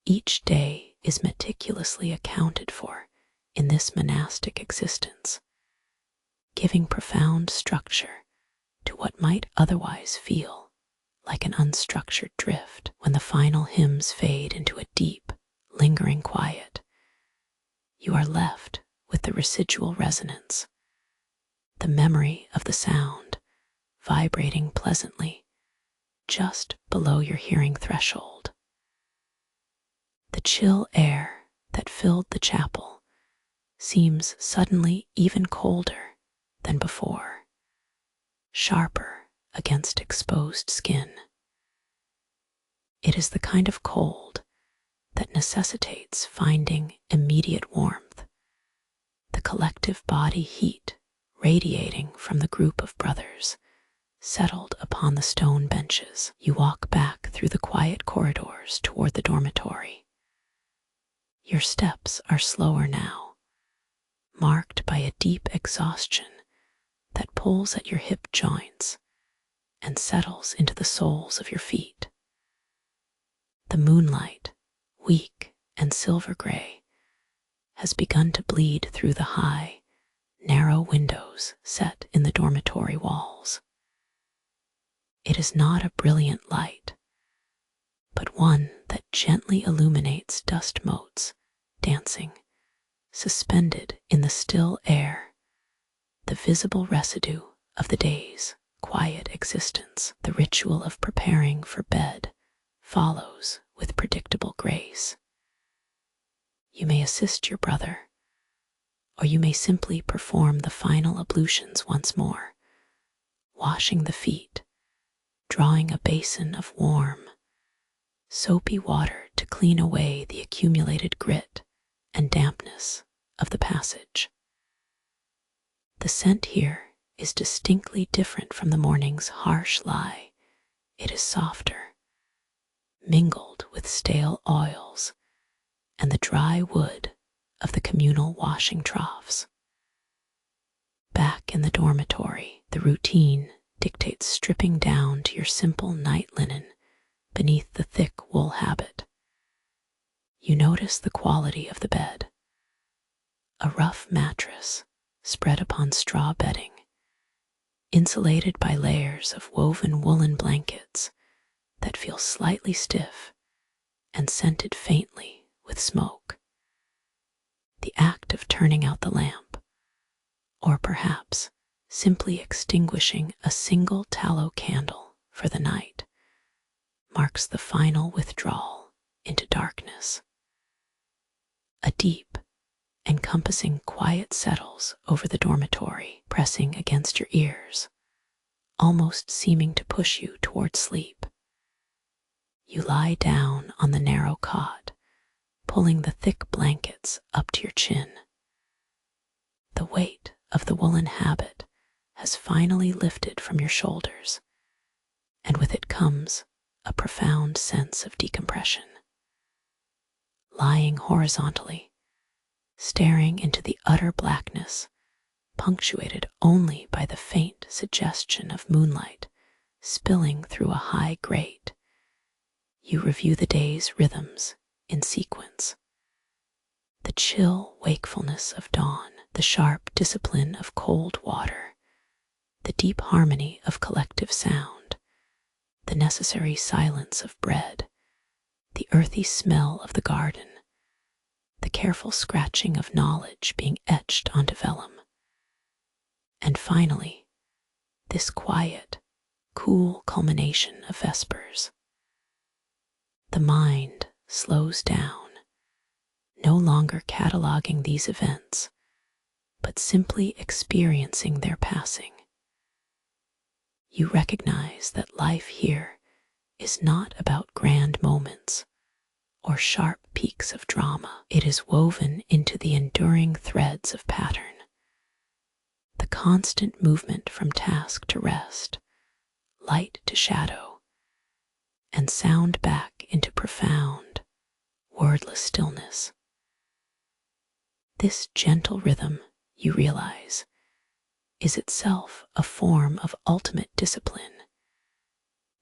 Each day is meticulously accounted for in this monastic existence, giving profound structure to what might otherwise feel like an unstructured drift. When the final hymns fade into a deep, lingering quiet, you are left with the residual resonance, the memory of the sound vibrating pleasantly just below your hearing threshold. The chill air that filled the chapel seems suddenly even colder than before, sharper against exposed skin. It is the kind of cold that necessitates finding immediate warmth, the collective body heat radiating from the group of brothers settled upon the stone benches. You walk back through the quiet corridors toward the dormitory. Your steps are slower now, marked by a deep exhaustion that pulls at your hip joints and settles into the soles of your feet. The moonlight, weak and silver gray, has begun to bleed through the high, narrow windows set in the dormitory walls. It is not a brilliant light, but one that gently illuminates dust motes dancing, suspended in the still air, the visible residue of the day's quiet existence. The ritual of preparing for bed follows with predictable grace. You may assist your brother, or you may simply perform the final ablutions once more, washing the feet, drawing a basin of warm, soapy water to clean away the accumulated grit and dampness of the passage. The scent here is distinctly different from the morning's harsh lie. It is softer, mingled with stale oils and the dry wood of the communal washing troughs. Back in the dormitory, the routine dictates stripping down to your simple night linen beneath the thick wool habit. You notice the quality of the bed. A rough mattress spread upon straw bedding, insulated by layers of woven woolen blankets that feel slightly stiff and scented faintly with smoke. The act of turning out the lamp, or perhaps simply extinguishing a single tallow candle for the night, marks the final withdrawal into darkness. A deep, encompassing quiet settles over the dormitory, pressing against your ears, almost seeming to push you toward sleep. You lie down on the narrow cot, pulling the thick blankets up to your chin. The weight of the woolen habit has finally lifted from your shoulders, and with it comes a profound sense of decompression. Lying horizontally, staring into the utter blackness, punctuated only by the faint suggestion of moonlight spilling through a high grate, you review the day's rhythms in sequence. The chill wakefulness of dawn, the sharp discipline of cold water, the deep harmony of collective sound, the necessary silence of bread, the earthy smell of the garden, the careful scratching of knowledge being etched onto vellum. And finally, this quiet, cool culmination of vespers. The mind slows down, no longer cataloging these events, but simply experiencing their passing. You recognize that life here is not about grand moments or sharp peaks of drama. It is woven into the enduring threads of pattern, the constant movement from task to rest, light to shadow, and sound back into profound, wordless stillness. This gentle rhythm, you realize, is itself a form of ultimate discipline,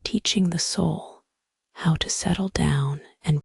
teaching the soul how to settle down